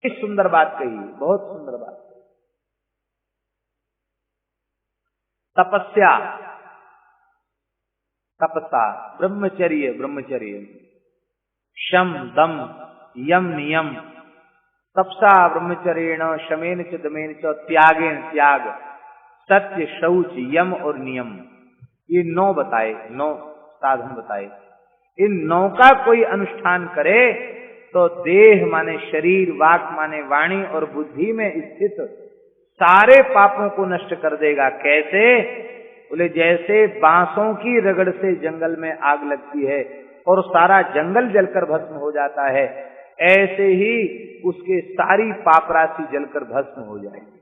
इस सुंदर बात कही, बहुत सुंदर बात। तपस्या, तपसा, ब्रह्मचर्य, ब्रह्मचर्य, शम दम यम नियम, तपसा ब्रह्मचर्येण शमेन च दमेन च त्यागेन त्याग, सत्य शौच यम और नियम, ये 9 बताए, 9 साधन बताए। इन 9 का कोई अनुष्ठान करे तो देह माने शरीर, वाक माने वाणी और बुद्धि में स्थित सारे पापों को नष्ट कर देगा। कैसे? बोले जैसे बांसों की रगड़ से जंगल में आग लगती है और सारा जंगल जलकर भस्म हो जाता है, ऐसे ही उसके सारी पाप राशि जलकर भस्म हो जाएगी।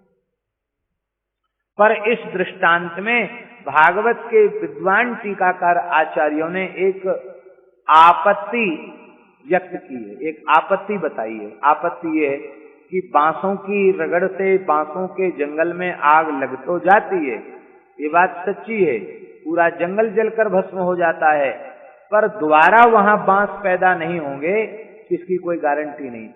पर इस दृष्टांत में भागवत के विद्वान टीकाकार आचार्यों ने एक आपत्ति व्यक्त की है, एक आपत्ति बताई है। आपत्ति ये है कि बांसों की रगड़ से बांसों के जंगल में आग लग तो जाती है, ये बात सच्ची है, पूरा जंगल जलकर भस्म हो जाता है, पर दोबारा वहां बांस पैदा नहीं होंगे इसकी कोई गारंटी नहीं,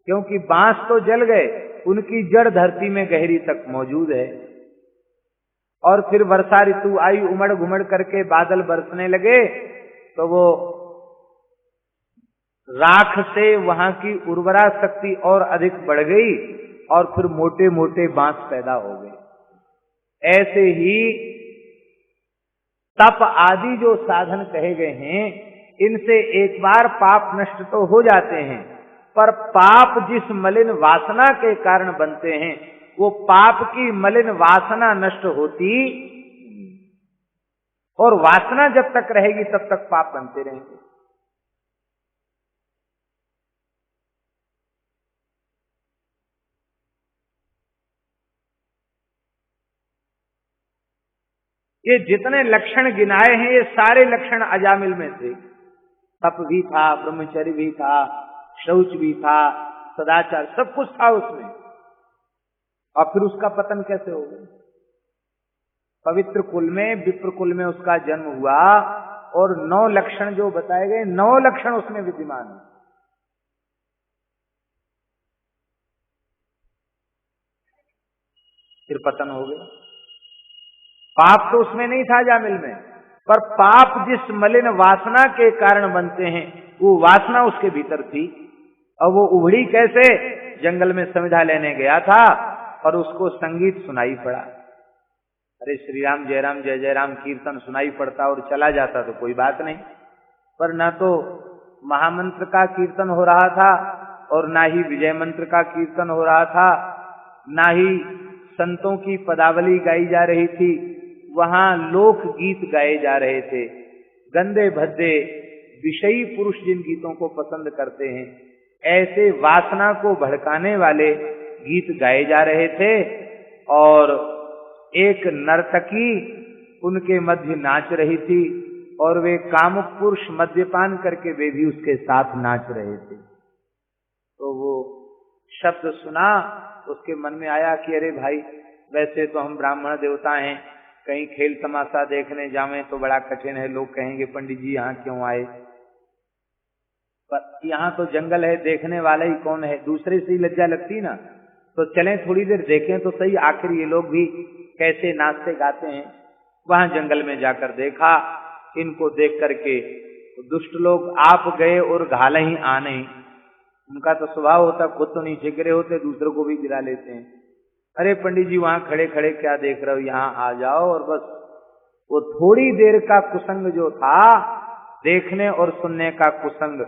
क्योंकि बांस तो जल गए, उनकी जड़ धरती में गहरी तक मौजूद है। और फिर वर्षा ऋतु आई, उमड़ घुमड़ करके बादल बरसने लगे तो वो राख से वहां की उर्वरा शक्ति और अधिक बढ़ गई और फिर मोटे मोटे बांस पैदा हो गए। ऐसे ही तप आदि जो साधन कहे गए हैं, इनसे एक बार पाप नष्ट तो हो जाते हैं, पर पाप जिस मलिन वासना के कारण बनते हैं, वो पाप की मलिन वासना नष्ट होती, और वासना जब तक रहेगी तब तक पाप बनते रहेंगे। ये जितने लक्षण गिनाए हैं, ये सारे लक्षण अजामिल में थे। तप भी था, ब्रह्मचर्य भी था, शौच भी था, सदाचार, सब कुछ था उसमें। और फिर उसका पतन कैसे हो गया? पवित्र कुल में, विप्र कुल में उसका जन्म हुआ और 9 लक्षण जो बताए गए, 9 लक्षण उसमें विद्यमान है। फिर पतन हो गया। पाप तो उसमें नहीं था जामिल में, पर पाप जिस मलिन वासना के कारण बनते हैं, वो वासना उसके भीतर थी। और वो उभड़ी कैसे? जंगल में संविधा लेने गया था और उसको संगीत सुनाई पड़ा। अरे श्री राम जय राम जय जय राम कीर्तन सुनाई पड़ता और चला जाता तो कोई बात नहीं, पर ना तो महामंत्र का कीर्तन हो रहा था और ना ही विजय मंत्र का कीर्तन हो रहा था, ना ही संतों की पदावली गाई जा रही थी, वहां लोक गीत गाए जा रहे थे। गंदे भद्दे विषयी पुरुष जिन गीतों को पसंद करते हैं, ऐसे वासना को भड़काने वाले गीत गाए जा रहे थे। और एक नर्तकी उनके मध्य नाच रही थी और वे कामुक पुरुष मद्यपान करके वे भी उसके साथ नाच रहे थे। तो वो शब्द सुना, उसके मन में आया कि अरे भाई, वैसे तो हम ब्राह्मण देवता हैं, कहीं खेल तमाशा देखने जावें तो बड़ा कठिन है, लोग कहेंगे पंडित जी यहाँ क्यों आए, पर यहाँ तो जंगल है, देखने वाला ही कौन है, दूसरे से ही लज्जा लगती ना, तो चलें थोड़ी देर देखें तो सही, आखिर ये लोग भी कैसे नाचते गाते हैं। वहां जंगल में जाकर देखा, इनको देख करके दुष्ट लोग आप गए और घाल ही आने, उनका तो स्वभाव होता, खुद तो नीचे गिरे होते, दूसरों को भी गिरा लेते हैं। अरे पंडित जी वहां खड़े खड़े क्या देख रहे हो, यहाँ आ जाओ। और बस वो थोड़ी देर का कुसंग जो था, देखने और सुनने का कुसंग,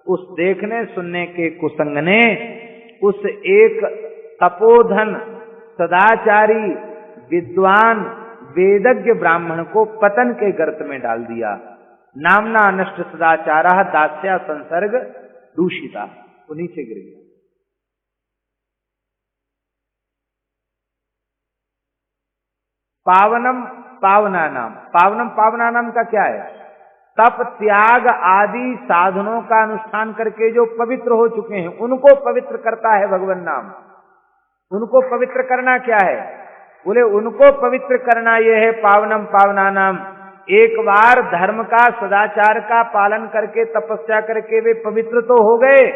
उस देखने सुनने के कुसंग ने उस एक तपोधन सदाचारी विद्वान वेदज्ञ ब्राह्मण को पतन के गर्त में डाल दिया। नामना नष्ट सदाचारा दास्या संसर्ग दूषिता, वो नीचे गिर गया। पावनम पावनानाम, पावनम पावनानाम का क्या है? तप त्याग आदि साधनों का अनुष्ठान करके जो पवित्र हो चुके हैं, उनको पवित्र करता है भगवान नाम। उनको पवित्र करना क्या है? बोले उनको पवित्र करना यह है पावनम पावनानाम। एक बार धर्म का, सदाचार का पालन करके, तपस्या करके वे पवित्र तो हो गए,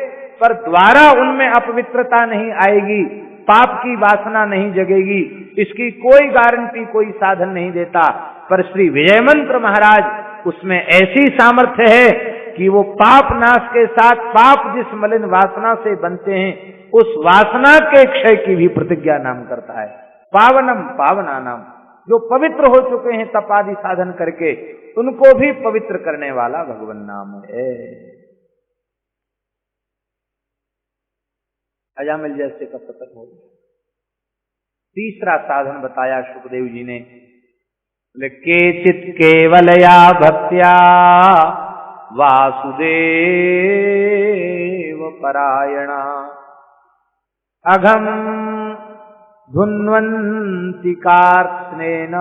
पर द्वारा उनमें अपवित्रता नहीं आएगी, पाप की वासना नहीं जगेगी, इसकी कोई गारंटी कोई साधन नहीं देता। पर श्री विजय मंत्र महाराज उसमें ऐसी सामर्थ्य है कि वो पाप नाश के साथ पाप जिस मलिन वासना से बनते हैं उस वासना के क्षय की भी प्रतिज्ञा नाम करता है। पावनम पावना नाम, जो पवित्र हो चुके हैं तप आदि साधन करके, उनको भी पवित्र करने वाला भगवान नाम है। अजामिल जैसे कब तक हो। तीसरा साधन बताया सुखदेव जी ने, बोले केचित केवलया भक्त्या वासुदेव परायणा अघम धुन्वन्ति कार्त्स्नेन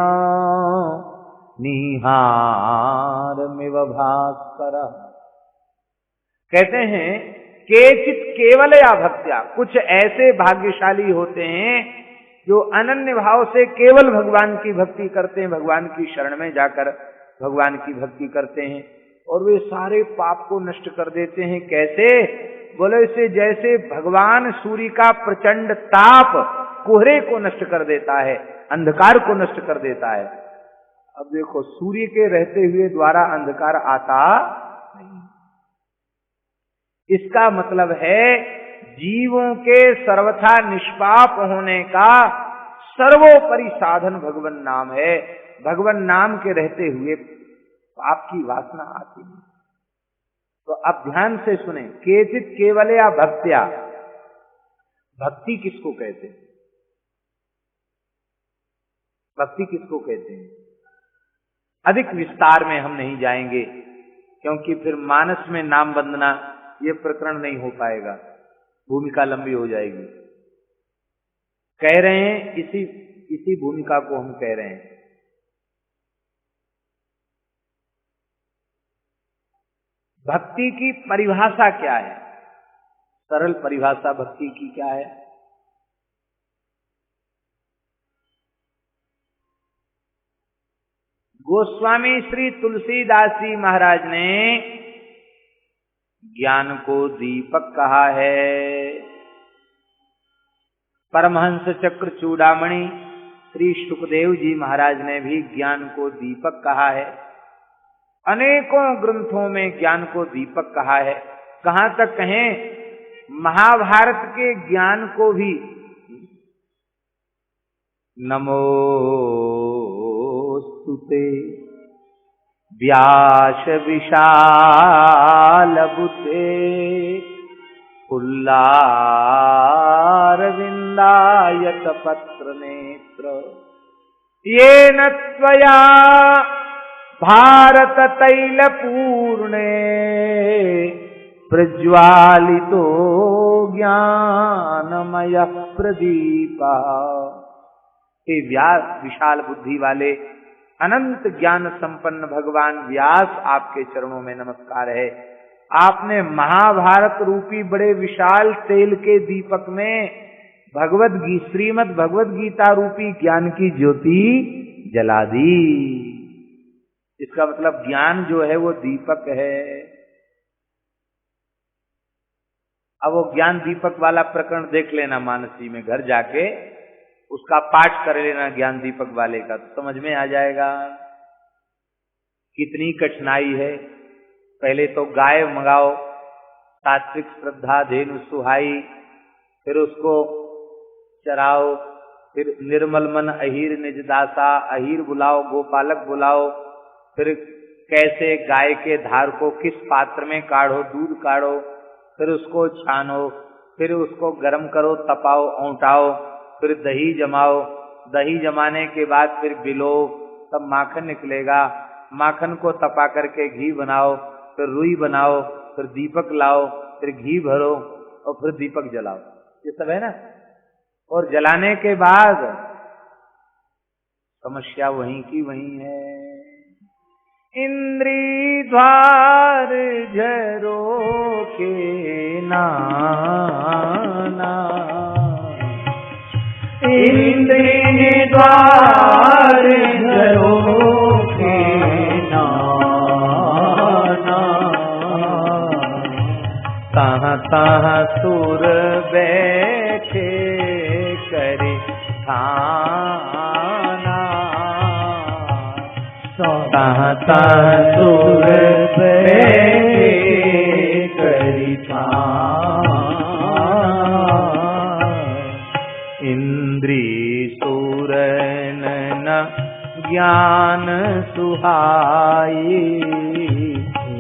निहारमिव भास्कर। कहते हैं केचित केवलया भक्त्या, कुछ ऐसे भाग्यशाली होते हैं जो अनन्य भाव से केवल भगवान की भक्ति करते हैं, भगवान की शरण में जाकर भगवान की भक्ति करते हैं और वे सारे पाप को नष्ट कर देते हैं। कैसे? बोले से जैसे भगवान सूर्य का प्रचंड ताप कोहरे को नष्ट कर देता है, अंधकार को नष्ट कर देता है। अब देखो सूर्य के रहते हुए द्वारा अंधकार आता नहीं। इसका मतलब है जीवों के सर्वथा निष्पाप होने का सर्वोपरि साधन भगवान नाम है। भगवान नाम के रहते हुए पाप की वासना आती नहीं। तो अब ध्यान से सुने, केचित केवलया भक्त्या, भक्ति किसको कहते हैं? भक्ति किसको कहते हैं? अधिक विस्तार में हम नहीं जाएंगे क्योंकि फिर मानस में नाम वंदना ये प्रकरण नहीं हो पाएगा, भूमिका लंबी हो जाएगी। कह रहे हैं इसी भूमिका को हम कह रहे हैं। भक्ति की परिभाषा क्या है? सरल परिभाषा भक्ति की क्या है? गोस्वामी श्री तुलसीदास जी महाराज ने ज्ञान को दीपक कहा है। परमहंस चक्र चूड़ामणि श्री सुखदेव जी महाराज ने भी ज्ञान को दीपक कहा है। अनेकों ग्रंथों में ज्ञान को दीपक कहा है। कहां तक कहें, महाभारत के ज्ञान को भी नमोस्तुते व्यास विशाल बुद्धे फुल्लारविंदायत पत्र नेत्र येन त्वया भारत तैल पूर्णे प्रज्वालितो ज्ञानमय प्रदीपा। हे व्यास विशाल बुद्धि वाले अनंत ज्ञान संपन्न भगवान व्यास, आपके चरणों में नमस्कार है। आपने महाभारत रूपी बड़े विशाल तेल के दीपक में श्रीमद् भगवद गीता रूपी ज्ञान की ज्योति जला दी। इसका मतलब ज्ञान जो है वो दीपक है। अब वो ज्ञान दीपक वाला प्रकरण देख लेना मानसी में, घर जाके उसका पाठ कर लेना ज्ञान दीपक वाले का, तो समझ में आ जाएगा कितनी कठिनाई है। पहले तो गाय मंगाओ, सात्विक श्रद्धा धेनु सुहाई, फिर उसको चराओ, फिर निर्मल मन अहीर निज दासा, अहीर बुलाओ गोपालक बुलाओ, फिर कैसे गाय के धार को किस पात्र में काढ़ो, दूध काढ़ो, फिर उसको छानो, फिर उसको गर्म करो, तपाओ, औंटाओ, फिर दही जमाओ, दही जमाने के बाद फिर बिलो, तब माखन निकलेगा, माखन को तपा करके घी बनाओ, फिर रुई बनाओ, फिर दीपक लाओ, फिर घी भरो और फिर दीपक जलाओ। ये सब है ना। और जलाने के बाद समस्या वहीं की वहीं है। इंद्री द्वार झरो के नाना, इंद्री द्वार झरो के नाना, तहाँ तहाँ सुर बैठे करे ठाना, तहाँ तहाँ सुर बैठे करि ठाना। इंद्री सुरन न ज्ञान सुहाई,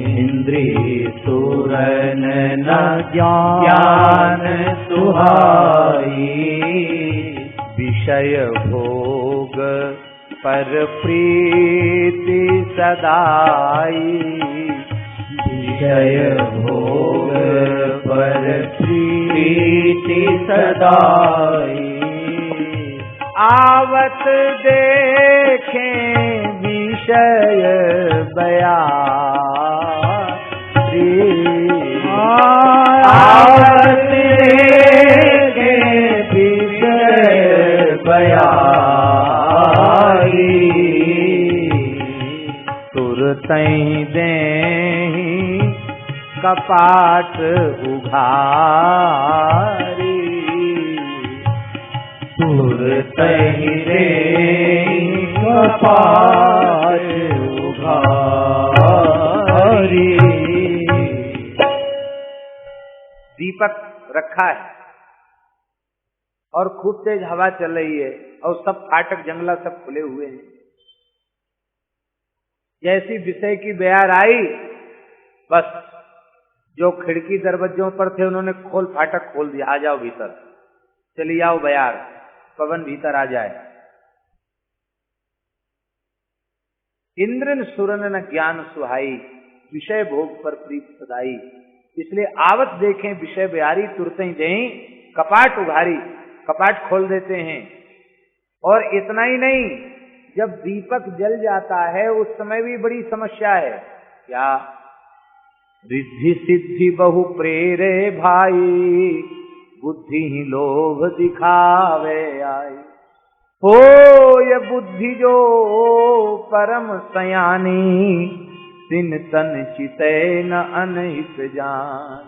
इंद्री सुरन न ज्ञान सुहाई। विषय भोग पर प्रीति सदाई, विषय भोग पर प्रीति सदाई। आवत देखें विषय बयारी, आवत देखें विषय बयारी। तुरतहि देहि कपाट उघारी, तुरतहि देहि कपाट उघारी। दीपक रखा है और खूब तेज हवा चल रही है और सब फाटक जंगला सब खुले हुए हैं। जैसी विषय की बयार आई, बस जो खिड़की दरवाजों पर थे उन्होंने फाटक खोल दिया, आ जाओ भीतर, चली आओ बयार, पवन भीतर आ जाए। इंद्रन सुरन न ज्ञान सुहाई, विषय भोग पर प्रीत सदाई। इसलिए आवत देखें विषय बयारी, तुरते ही दें कपाट उघारी, कपाट खोल देते हैं। और इतना ही नहीं, जब दीपक जल जाता है उस समय भी बड़ी समस्या है। क्या? रिद्धि सिद्धि बहु प्रेरे भाई, बुद्धि ही लोभ दिखावे आई। हो ये बुद्धि जो परम सयानी, तिन तन चिते न अनहित जान।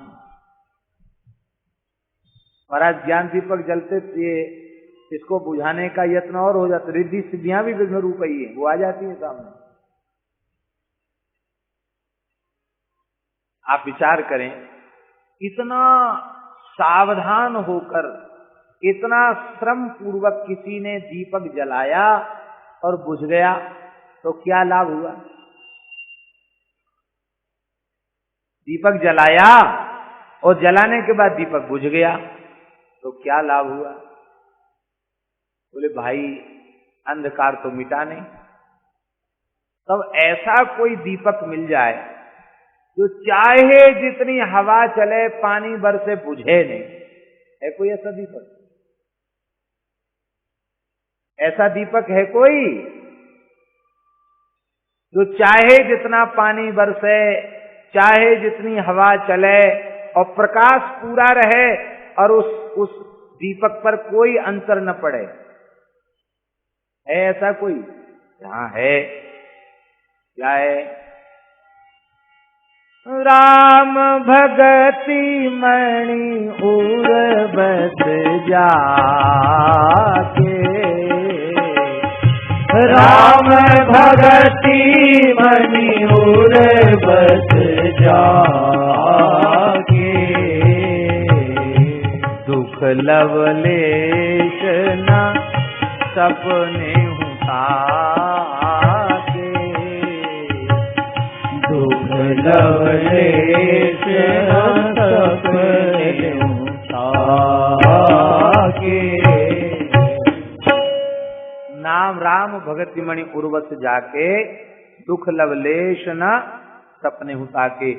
महाराज ज्ञान दीपक जलते थे, इसको बुझाने का यत्न और हो जाता, रिद्धि सिद्धियां भी विघ्न रूप ही है, वो आ जाती है सामने। आप विचार करें, इतना सावधान होकर, इतना श्रम पूर्वक किसी ने दीपक जलाया और बुझ गया, तो क्या लाभ हुआ? दीपक जलाया और जलाने के बाद दीपक बुझ गया, तो क्या लाभ हुआ? बोले भाई अंधकार तो मिटा नहीं। तब ऐसा कोई दीपक मिल जाए जो चाहे जितनी हवा चले, पानी बरसे, बुझे नहीं। है कोई ऐसा दीपक? ऐसा दीपक है कोई जो चाहे जितना पानी बरसे, चाहे जितनी हवा चले और प्रकाश पूरा रहे और उस दीपक पर कोई अंतर न पड़े? है ऐसा कोई? हाँ है। क्या है? राम भगति मणि उर्वत जाके, राम भगति मणि उर्वत जाके। दुख लवलेश न सपने ताके, दुख लवलेश सपने ताके। नाम राम भगति मणि उर्वश जाके, दुख लवलेश न सपने ताके।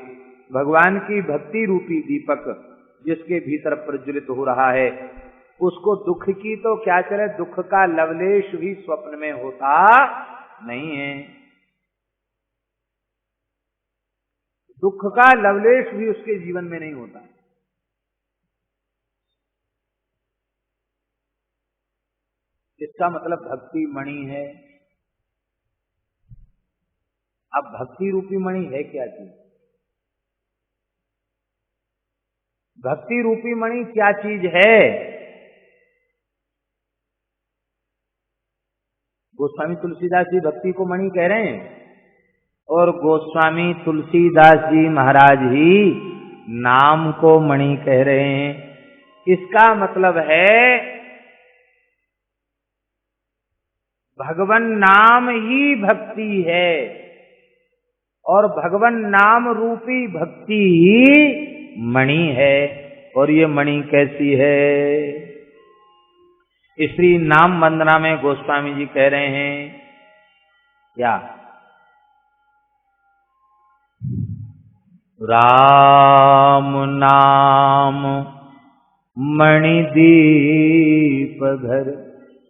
भगवान की भक्ति रूपी दीपक जिसके भीतर प्रज्वलित हो रहा है, उसको दुख की तो क्या चले, दुख का लवलेश भी स्वप्न में होता नहीं है। दुख का लवलेश भी उसके जीवन में नहीं होता। इसका मतलब भक्ति मणि है। अब भक्ति रूपी मणि है क्या चीज? भक्ति रूपी मणि क्या चीज है? गोस्वामी तुलसीदास जी भक्ति को मणि कह रहे हैं, और गोस्वामी तुलसीदास जी महाराज ही नाम को मणि कह रहे हैं। इसका मतलब है भगवन नाम ही भक्ति है, और भगवन नाम रूपी भक्ति ही मणि है। और ये मणि कैसी है? श्री नाम वंदना में गोस्वामी जी कह रहे हैं क्या? राम नाम मणिदीप धर।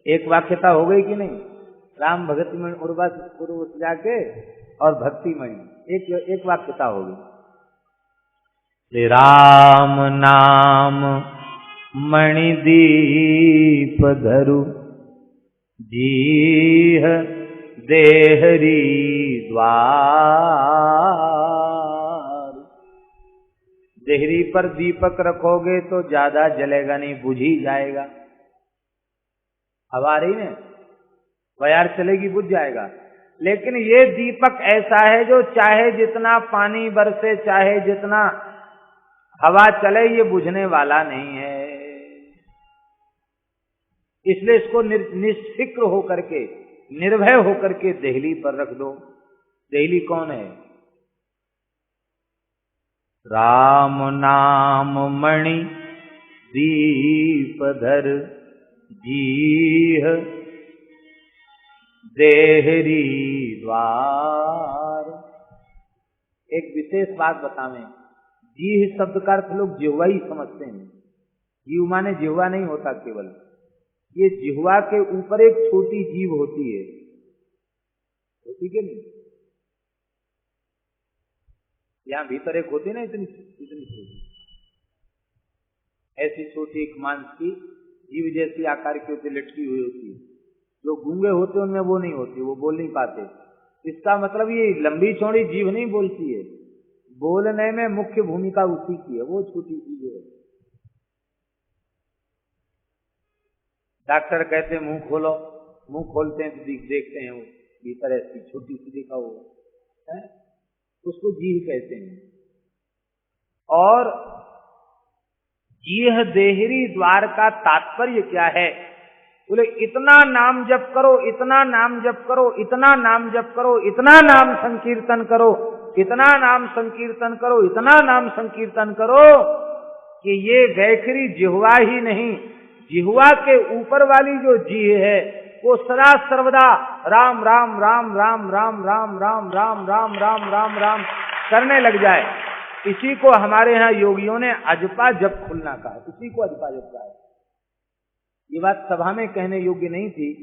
एक वाक्यता हो गई कि नहीं? राम भगत में उर्वश जाके और भक्ति मणि, एक वाक्यता हो गई। श्री राम नाम मणिदीप धरु जीह देहरी द्वार। देहरी पर दीपक रखोगे तो ज्यादा जलेगा नहीं, बुझ ही जाएगा। हवा रही ने, बयार चलेगी, बुझ जाएगा। लेकिन ये दीपक ऐसा है जो चाहे जितना पानी बरसे, चाहे जितना हवा चले, ये बुझने वाला नहीं है। इसलिए इसको निष्फिक्र होकर के, निर्भय होकर के देहली पर रख दो। देहली कौन है? राम नाम मणि दीप धर जीह देहरी द्वार। एक विशेष बात बतावें, जीह शब्द का अर्थ लोग जिह्वा ही समझते हैं। जीव माने जिह्वा नहीं होता केवल, ये जिह्वा के ऊपर एक छोटी जीव होती है, होती के नहीं? यहां भीतर एक होती ना, इतनी छोटी, ऐसी छोटी एक मांस की जीव जैसी आकार की होती, लटकी हुई होती है। जो गूंगे होते उनमें वो नहीं होती, वो बोल नहीं पाते। इसका मतलब ये लंबी चौड़ी जीव नहीं बोलती है, बोलने में मुख्य भूमिका उसी की है, वो छोटी चीज है। डॉक्टर कहते हैं मुंह खोलो, मुंह खोलते हैं तो देखते हैं वो भीतर ऐसी छोटी सी देखा हुआ है, उसको जीह कहते हैं। और जीह देहरी द्वार का तात्पर्य क्या है? बोले इतना नाम जप करो, इतना नाम जप करो, इतना नाम जप करो, इतना नाम संकीर्तन करो, इतना नाम संकीर्तन करो, इतना नाम संकीर्तन करो कि ये गैखरी जिह्वा ही नहीं, जिह्वा के ऊपर वाली जो जीह है वो सदा सर्वदा राम राम राम राम राम राम राम राम राम राम राम राम करने लग जाए। इसी को हमारे यहाँ योगियों ने अजपा जप खुलना कहा, इसी को अजपा जप कहा। ये बात सभा में कहने योग्य नहीं थी,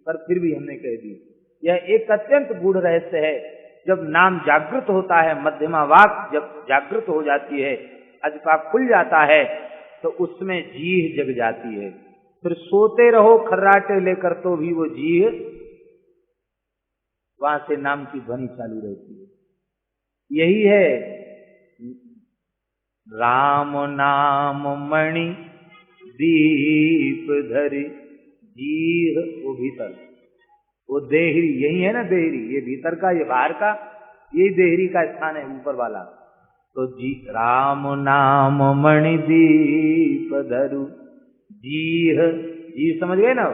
पर फिर भी हमने कह दी। यह एक अत्यंत गूढ़ रहस्य है। जब नाम जागृत होता है, मध्यमा वाक जब जागृत हो जाती है, अजपा खुल जाता है, तो उसमें जीह जग जाती है। फिर सोते रहो खर्राटे लेकर तो भी वो जीह वहां से नाम की ध्वनि चालू रहती है। यही है राम नाम मणि दीप धरि जीह। वो भीतर, वो देहरी, यही है ना देहरी, ये भीतर का, ये बाहर का, यही देहरी का स्थान है ऊपर वाला। तो जी राम नाम मणि दीप धरु जीह, जी समझ गए ना?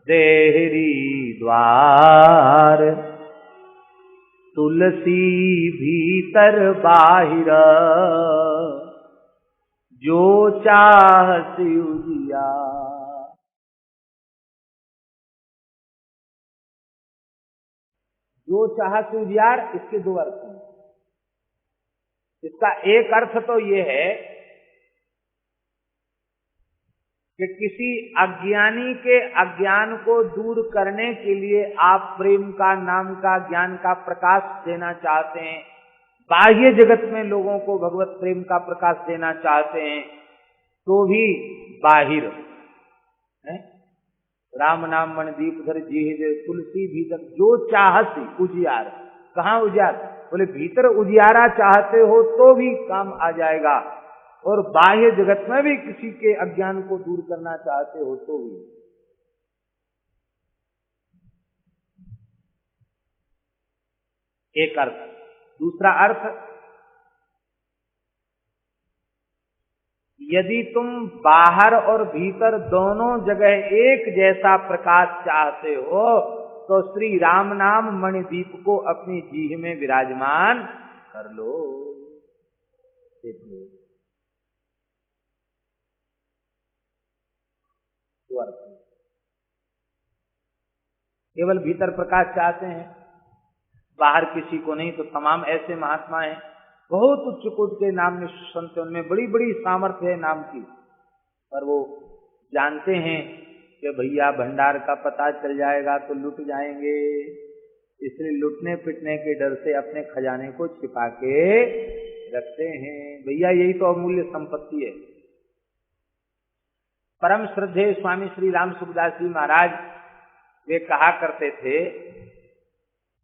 देहरी द्वार तुलसी भीतर बाहिर जो चाहत उजिया। जो चाहत उजियार, इसके दो अर्थ हैं। इसका एक अर्थ तो ये है कि किसी अज्ञानी के अज्ञान को दूर करने के लिए आप प्रेम का, नाम का, ज्ञान का प्रकाश देना चाहते हैं, बाह्य जगत में लोगों को भगवत प्रेम का प्रकाश देना चाहते हैं, तो भी बाहिर है राम नाम मणिदीप धर जीह तुलसी भीतर जो चाहत उजियार। कहाँ उजियार? बोले भीतर उजियारा चाहते हो तो भी काम आ जाएगा। और बाह्य जगत में भी किसी के अज्ञान को दूर करना चाहते हो तो भी। एक अर्थ। दूसरा अर्थ, यदि तुम बाहर और भीतर दोनों जगह एक जैसा प्रकाश चाहते हो तो श्री राम नाम मणिदीप को अपनी जीह में विराजमान कर लो। केवल भीतर प्रकाश चाहते हैं, बाहर किसी को नहीं। तो तमाम ऐसे महात्मा हैं, बहुत उच्च कोट के नाम में संत, उनमें बड़ी बड़ी सामर्थ्य है नाम की, पर वो जानते हैं कि भैया भंडार का पता चल जाएगा तो लुट जाएंगे, इसलिए लुटने पिटने के डर से अपने खजाने को छिपा के रखते हैं। भैया यही तो अमूल्य संपत्ति है। परम श्रद्धेय स्वामी श्री राम सुखदास जी महाराज वे कहा करते थे,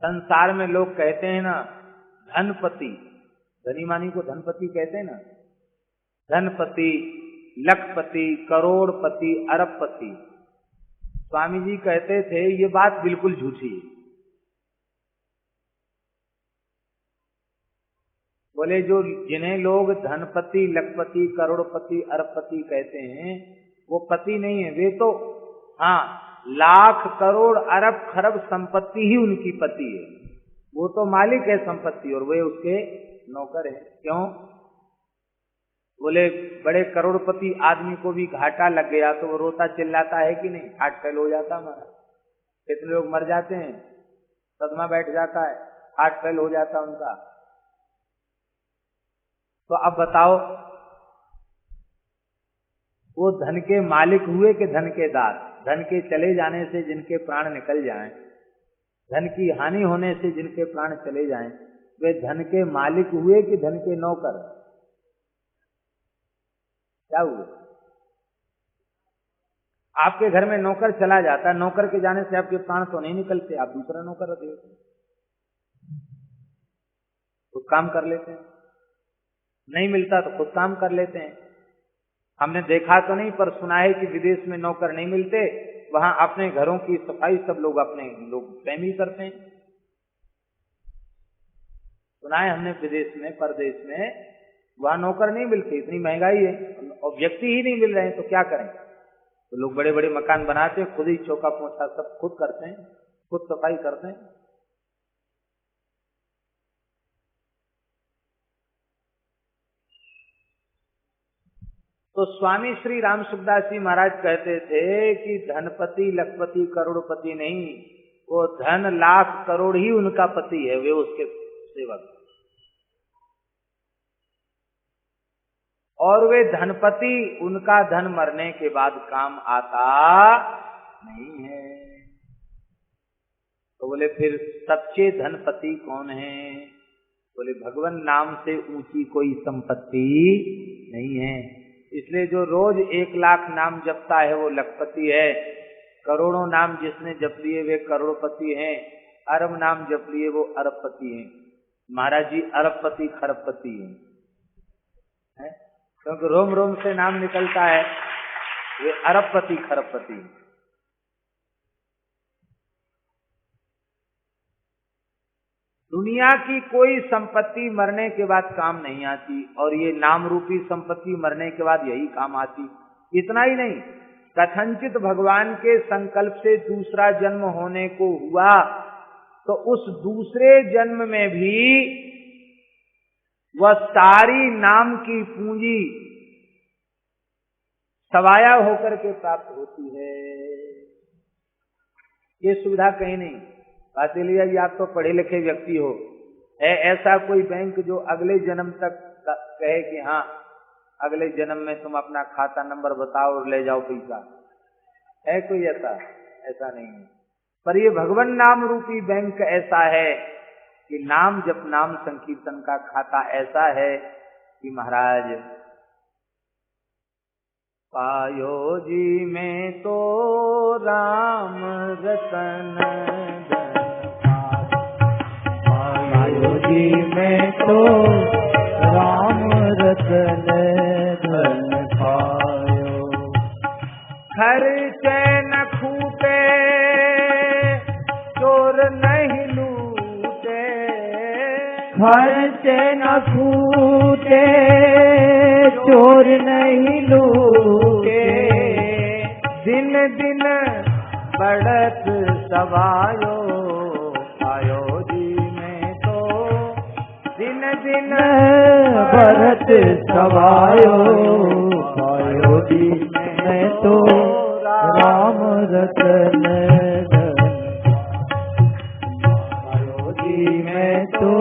संसार में लोग कहते हैं ना धनपति, धनी मानी को धनपति कहते हैं ना, धनपति, लखपति, करोड़पति, अरबपति। स्वामी जी कहते थे ये बात बिल्कुल झूठी है। बोले जो जिन्हें लोग धनपति, लखपति, करोड़पति, अरबपति कहते हैं वो पति नहीं है, वे तो हाँ लाख करोड़ अरब खरब संपत्ति ही उनकी पति है। वो तो मालिक है संपत्ति और वे उसके नौकर है। क्यों? बोले बड़े करोड़पति आदमी को भी घाटा लग गया तो वो रोता चिल्लाता है कि नहीं? हार्ट फेल हो जाता हमारा। कितने लोग मर जाते हैं, सदमा बैठ जाता है, हार्ट फेल हो जाता उनका। तो अब बताओ वो धन के मालिक हुए कि धन के दास? धन के चले जाने से जिनके प्राण निकल जाएं, धन की हानि होने से जिनके प्राण चले जाएं, वे धन के मालिक हुए कि धन के नौकर? क्या हुए? आपके घर में नौकर चला जाता, नौकर के जाने से आपके प्राण तो नहीं निकलते, आप दूसरा नौकर रख लेते, खुद काम कर लेते हैं। नहीं मिलता तो खुद काम कर लेते हैं। हमने देखा तो नहीं पर सुना है कि विदेश में नौकर नहीं मिलते, वहां अपने घरों की सफाई सब लोग अपने लोग स्वयं ही करते हैं। सुना है हमने विदेश में, परदेश में वहां नौकर नहीं मिलते, इतनी महंगाई है और व्यक्ति ही नहीं मिल रहे हैं तो क्या करें? तो लोग बड़े बड़े मकान बनाते हैं, खुद ही चौका पोछा सब खुद करते हैं, खुद सफाई करते हैं। तो स्वामी श्री राम सुखदास जी महाराज कहते थे कि धनपति, लखपति, करोड़पति नहीं, वो धन लाख करोड़ ही उनका पति है, वे उसके सेवक। और वे धनपति, उनका धन मरने के बाद काम आता नहीं है। तो बोले फिर सच्चे धनपति कौन है? बोले भगवान नाम से ऊंची कोई संपत्ति नहीं है। इसलिए जो रोज 1 लाख नाम जपता है वो लखपति है, करोड़ों नाम जिसने जप लिए वे करोड़पति हैं, अरब नाम जप लिए वो अरबपति हैं। महाराज जी अरबपति खरबपति हैं, क्योंकि रोम रोम से नाम निकलता है, वे अरबपति खरबपति हैं। दुनिया की कोई संपत्ति मरने के बाद काम नहीं आती और ये नाम रूपी संपत्ति मरने के बाद यही काम आती। इतना ही नहीं, कथनचित भगवान के संकल्प से दूसरा जन्म होने को हुआ तो उस दूसरे जन्म में भी वह सारी नाम की पूंजी सवाया होकर के प्राप्त होती है। ये सुविधा कहीं नहीं। बातिलिया जी आप तो पढ़े लिखे व्यक्ति हो, है ऐसा कोई बैंक जो अगले जन्म तक कहे कि हाँ अगले जन्म में तुम अपना खाता नंबर बताओ और ले जाओ पैसा? है कोई ऐसा? ऐसा नहीं है। पर ये भगवान नाम रूपी बैंक ऐसा है कि नाम जप नाम संकीर्तन का खाता ऐसा है कि महाराज पायो जी में तो राम रतन जी में तो राम रतन खर्चे न छूटे चोर नहीं लूटे, दिन दिन बढ़त सवायो पायो जी में तो, दिन दिन बढ़त सवायो पायो जी में तो, राम रतन पायो जी में तो,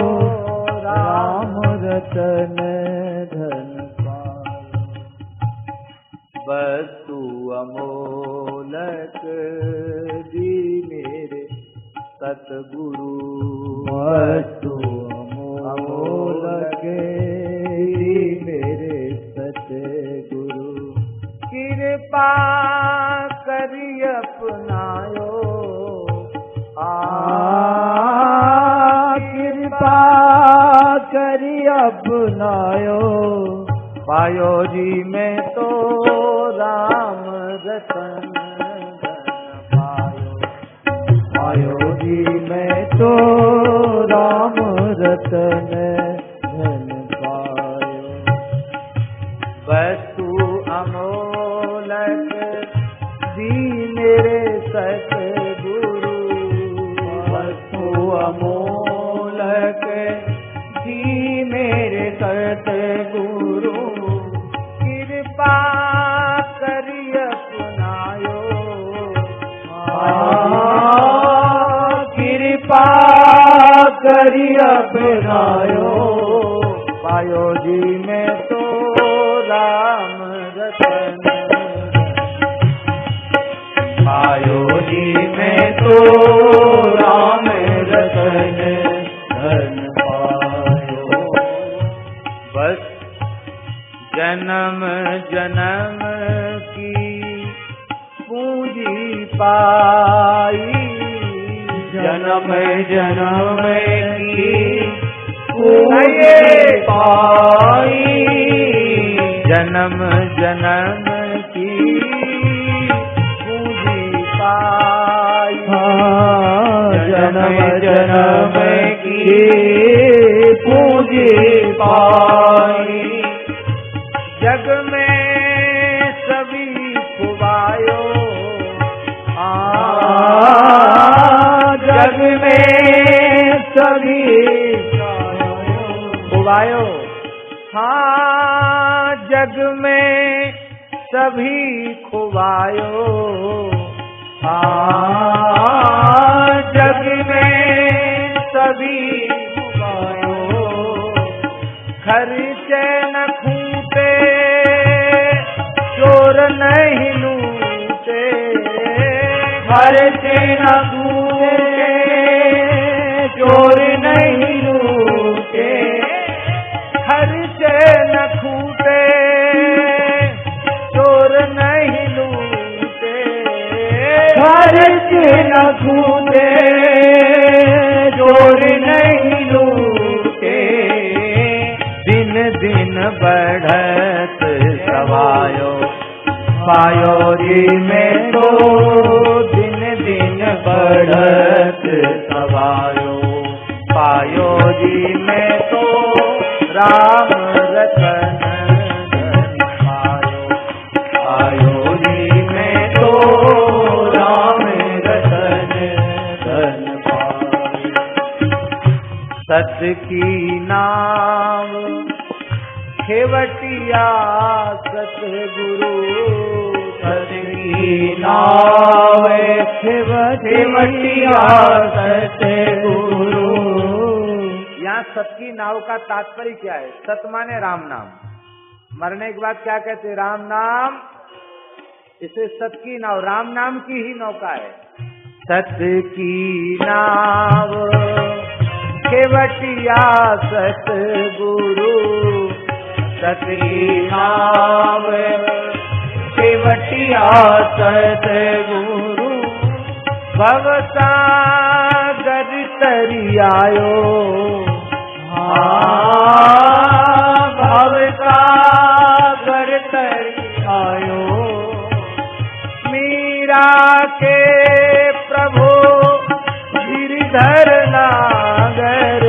राम रतन धन पायो। वस्तु अमोलक दी मेरे सतगुरु, वस्तु अमोलक दी मेरे सतगुरु, कृपा करी अपनायो कृपा करी अपनायो, पायो जी में तो राम रतन पायो, पायो जी में तो राम रतन धन पायो। वस्तु अमोलक दी मेरे सतगुरु, वस्तु अमोलक दी मेरे सतगुरु, कृपा करी अपनायो कृपा करी अपनायो, पायो जी में तो राम रतन, पायो जी में तो राम रतन धन पायो। बस जन्म जन्म की पूंजी पाई, जन्म जन्म की पूंजी पाई, जन्म जन्म की पूंजी पाई, जन्म जन्म की पूंजी पाई, जग में सभी खुबायो जग में सभी खुबायो, हाँ जग में सभी खुबायो, जग में सभी खुबायो, खर्चे न खूटे चोर नहीं लूटे, खर्चे न खूटे चोर नहीं लूटे, खर्चे न खूटे चोर नहीं लूटे, खर्चे न खूटे चोर नहीं लूटे, दिन दिन बढ़त सवायो पायो जी में तो दिन दिन बढ़त सवायो, पायो जी में तो राम रतन धन पायो, पायो जी में तो राम रतन धन पायो। सत की नाम खेवटिया सतगुरु, सत की नाव खेवटिया सतगुरु। यहाँ सत की नाव का तात्पर्य क्या है? सत माने राम नाम, मरने के बाद क्या कहते? राम नाम। इसे सत की नाव, राम नाम की ही नौका है। सत की नाव खेवटिया सतगुरु, सत की नाव खेवटिया सतगुरु, भवसागर तरी आयो, भवसागर तरी आयो, मीरा के प्रभु गिरिधर नागर,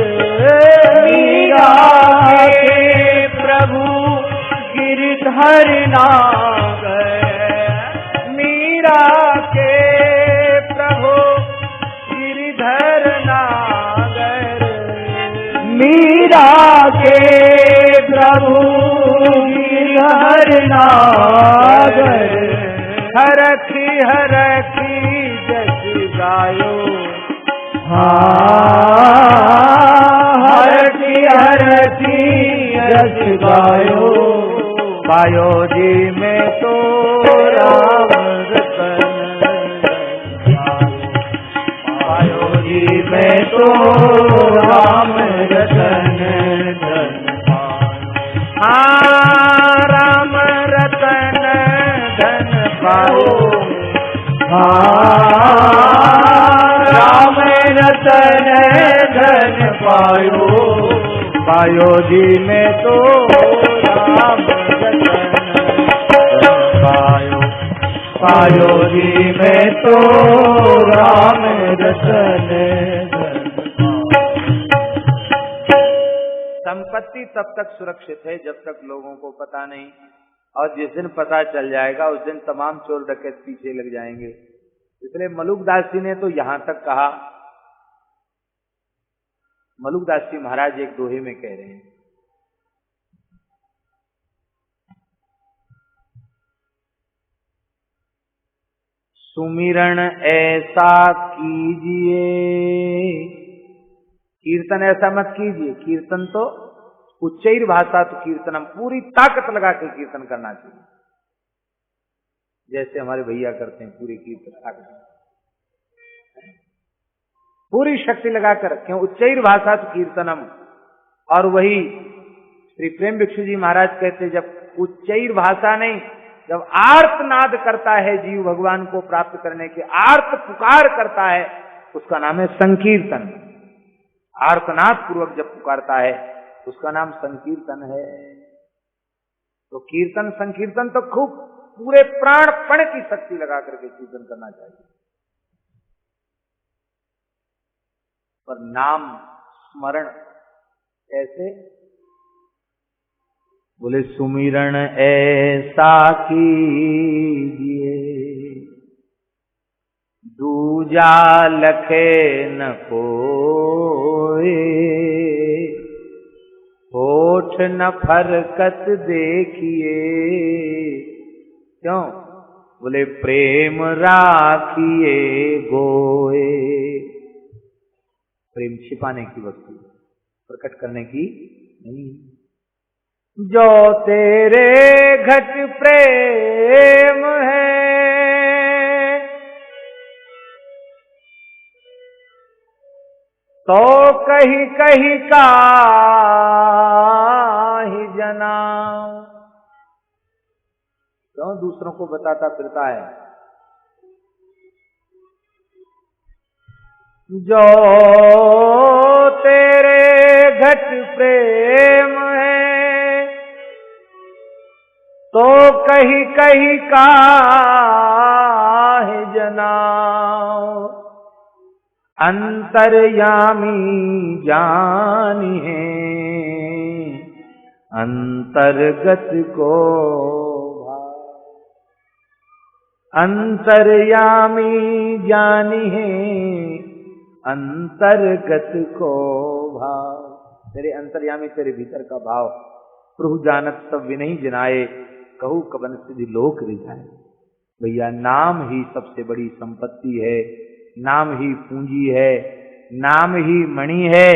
गिरधर नागर मीरा के प्रभु गिरधर नागर, मीरा के प्रभु गिरधर नागर हरखी हरखी जस गायो, हरखी हरखी जस गायो, पायो जी में तो राम रतन, पायो जी में तो राम रतन धन पायो। राम रतन धन पायो, राम रतन धन पायो, पायो जी में तो राम रतन धन पायो, पायो जी में तो राम रतन धन संपत्ति तब तक सुरक्षित है जब तक लोगों को पता नहीं, और जिस दिन पता चल जाएगा उस दिन तमाम चोर डकैत पीछे लग जाएंगे। इसलिए मलुकदास जी ने तो यहां तक कहा, मलुकदास जी महाराज एक दोहे में कह रहे हैं, सुमिरन ऐसा कीजिए, कीर्तन ऐसा मत कीजिए, कीर्तन तो उच्चैर भाषा तो कीर्तनम, पूरी ताकत लगा के कीर्तन करना चाहिए, जैसे हमारे भैया करते हैं पूरी कीर्तन ताकत, पूरी शक्ति लगाकर, क्यों उच्चैर भाषा तो कीर्तनम। और वही श्री प्रेम भिक्षु जी महाराज कहते, जब उच्चैर भाषा नहीं, जब आर्तनाद करता है जीव भगवान को प्राप्त करने के, आर्त पुकार करता है, उसका नाम है संकीर्तन। आर्तनाद पूर्वक जब पुकारता है उसका नाम संकीर्तन है। तो कीर्तन संकीर्तन तो खूब पूरे प्राणपण की शक्ति लगा करके कीर्तन करना चाहिए, पर नाम स्मरण कैसे? बोले सुमिरन ऐसा कीजिए, दूजा लखे न कोई, होठ न फरकत देखिए, क्यों? बोले प्रेम राखिए गोए, प्रेम छिपाने की वस्तु, प्रकट करने की नहीं। जो तेरे घट प्रेम है, तो कहीं कहीं का ही जना, क्यों दूसरों को बताता फिरता है? जो तेरे घट प्रेम है, तो कहीं कहीं का है जनाओ, अंतर्यामी जानिए अंतर्गत को भाव, अंतर्यामी जानिए अंतर्गत को भाव। तेरे अंतर्यामी तेरे भीतर का भाव, प्रभु जानत सब विनय जनाए, कहू कबन सिद्धि लोक रिझाए। भैया नाम ही सबसे बड़ी संपत्ति है, नाम ही पूंजी है, नाम ही मणि है,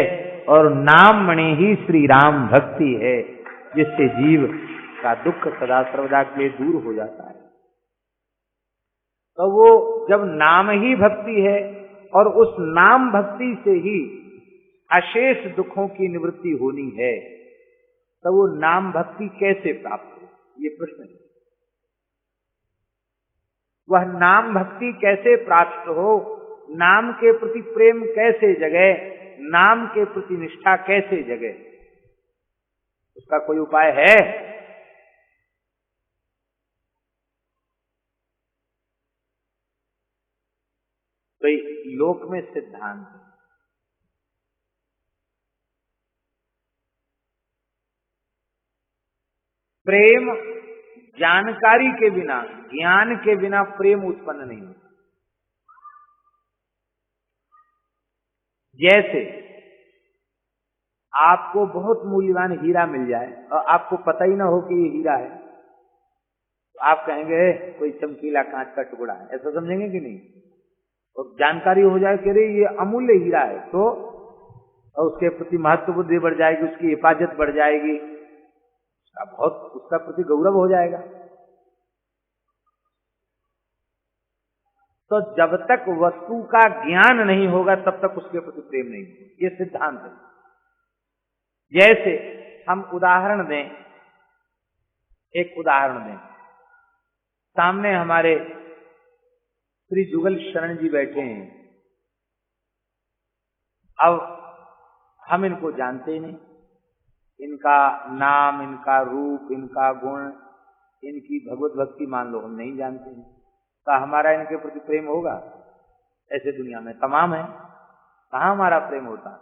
और नाम मणि ही श्री राम भक्ति है, जिससे जीव का दुख सदा सर्वदा के लिए दूर हो जाता है। तो वो जब नाम ही भक्ति है, और उस नाम भक्ति से ही अशेष दुखों की निवृत्ति होनी है, तो वो नाम भक्ति कैसे प्राप्त हो, ये प्रश्न है। वह नाम भक्ति कैसे प्राप्त हो, नाम के प्रति प्रेम कैसे जगे, नाम के प्रति निष्ठा कैसे जगे, उसका कोई उपाय है? तो लोक में सिद्धांत है, प्रेम जानकारी के बिना, ज्ञान के बिना प्रेम उत्पन्न नहीं होता। जैसे आपको बहुत मूल्यवान हीरा मिल जाए और आपको पता ही ना हो कि ये हीरा है, तो आप कहेंगे कोई चमकीला कांच का टुकड़ा है, ऐसा समझेंगे कि नहीं? और जानकारी हो जाए कि अरे ये अमूल्य हीरा है, तो और उसके प्रति महत्व बुद्धि बढ़ जाएगी, उसकी हिफाजत बढ़ जाएगी, उसका प्रति गौरव हो जाएगा। तो जब तक वस्तु का ज्ञान नहीं होगा तब तक उसके प्रति प्रेम नहीं होगा, ये सिद्धांत है। जैसे हम उदाहरण दें, एक उदाहरण दें, सामने हमारे श्री जुगल शरण जी बैठे हैं। अब हम इनको जानते ही नहीं, इनका नाम, इनका रूप, इनका गुण, इनकी भगवत भक्ति मान लो हम नहीं जानते हैं, तो हमारा इनके प्रति प्रेम होगा? ऐसे दुनिया में तमाम है, कहाँ हमारा प्रेम होता?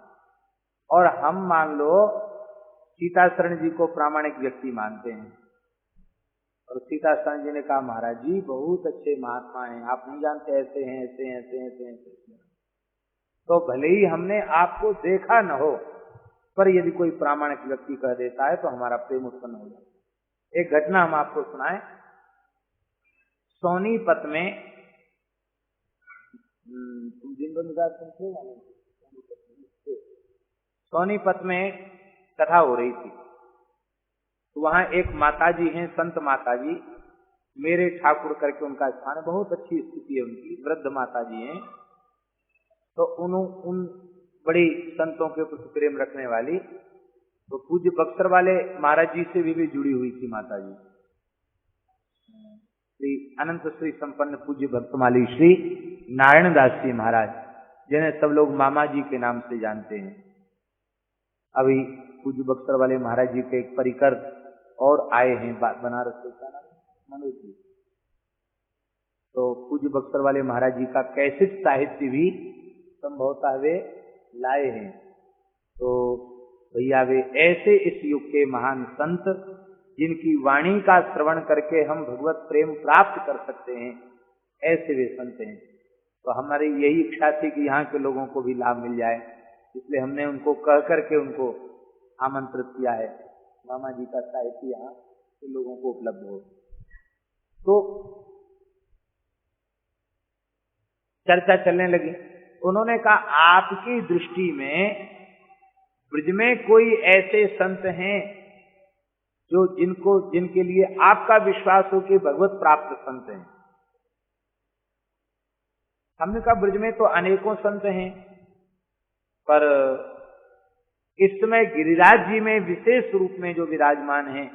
और हम मान लो सीताशरण जी को प्रामाणिक व्यक्ति मानते हैं, और सीताशरण जी ने कहा महाराज जी बहुत अच्छे महात्मा हैं, आप नहीं जानते, ऐसे हैं, ऐसे हैं, ऐसे हैं, ऐसे हैं, ऐसे हैं। तो भले ही हमने आपको देखा न हो, पर यदि कोई प्रामाणिक व्यक्ति कह देता है तो हमारा प्रेम उत्पन्न हो जाता है। एक घटना हम आपको सुनाएं। सोनीपत में सोनीपत में कथा हो रही थी, तो वहां एक माताजी हैं, संत माताजी, मेरे ठाकुर करके उनका स्थान है, बहुत अच्छी स्थिति है उनकी, वृद्ध माताजी हैं। तो उन बड़ी संतों के प्रति प्रेम रखने वाली, तो पूज्य बक्सर वाले महाराज जी से भी जुड़ी हुई थी माताजी। श्री अनंत श्री संपन्न पूज्य भक्तमाली श्री नारायण दास जी महाराज, जिन्हें सब लोग मामा जी के नाम से जानते हैं। अभी पूज्य बक्सर वाले महाराज जी के एक परिकर और आए हैं बनारस से, क्या नाम है, मनोज जी। तो पूज्य बक्सर वाले महाराज जी का कैसेट साहित्य भी संभवतः वे लाए हैं। तो भैया वे ऐसे इस युग के महान संत, जिनकी वाणी का श्रवण करके हम भगवत प्रेम प्राप्त कर सकते हैं, ऐसे वे संत हैं। तो हमारी यही इच्छा थी कि यहाँ के लोगों को भी लाभ मिल जाए, इसलिए हमने उनको कह करके उनको आमंत्रित किया है, मामा जी का साहित्य यहाँ के लोगों को उपलब्ध हो। तो चर्चा चलने लगी। उन्होंने कहा आपकी दृष्टि में ब्रज में कोई ऐसे संत हैं जो जिनके लिए आपका विश्वास हो कि भगवत प्राप्त संत हैं? हमने कहा ब्रज में तो अनेकों संत हैं, पर इस समय गिरिराज जी में विशेष रूप में जो विराजमान हैं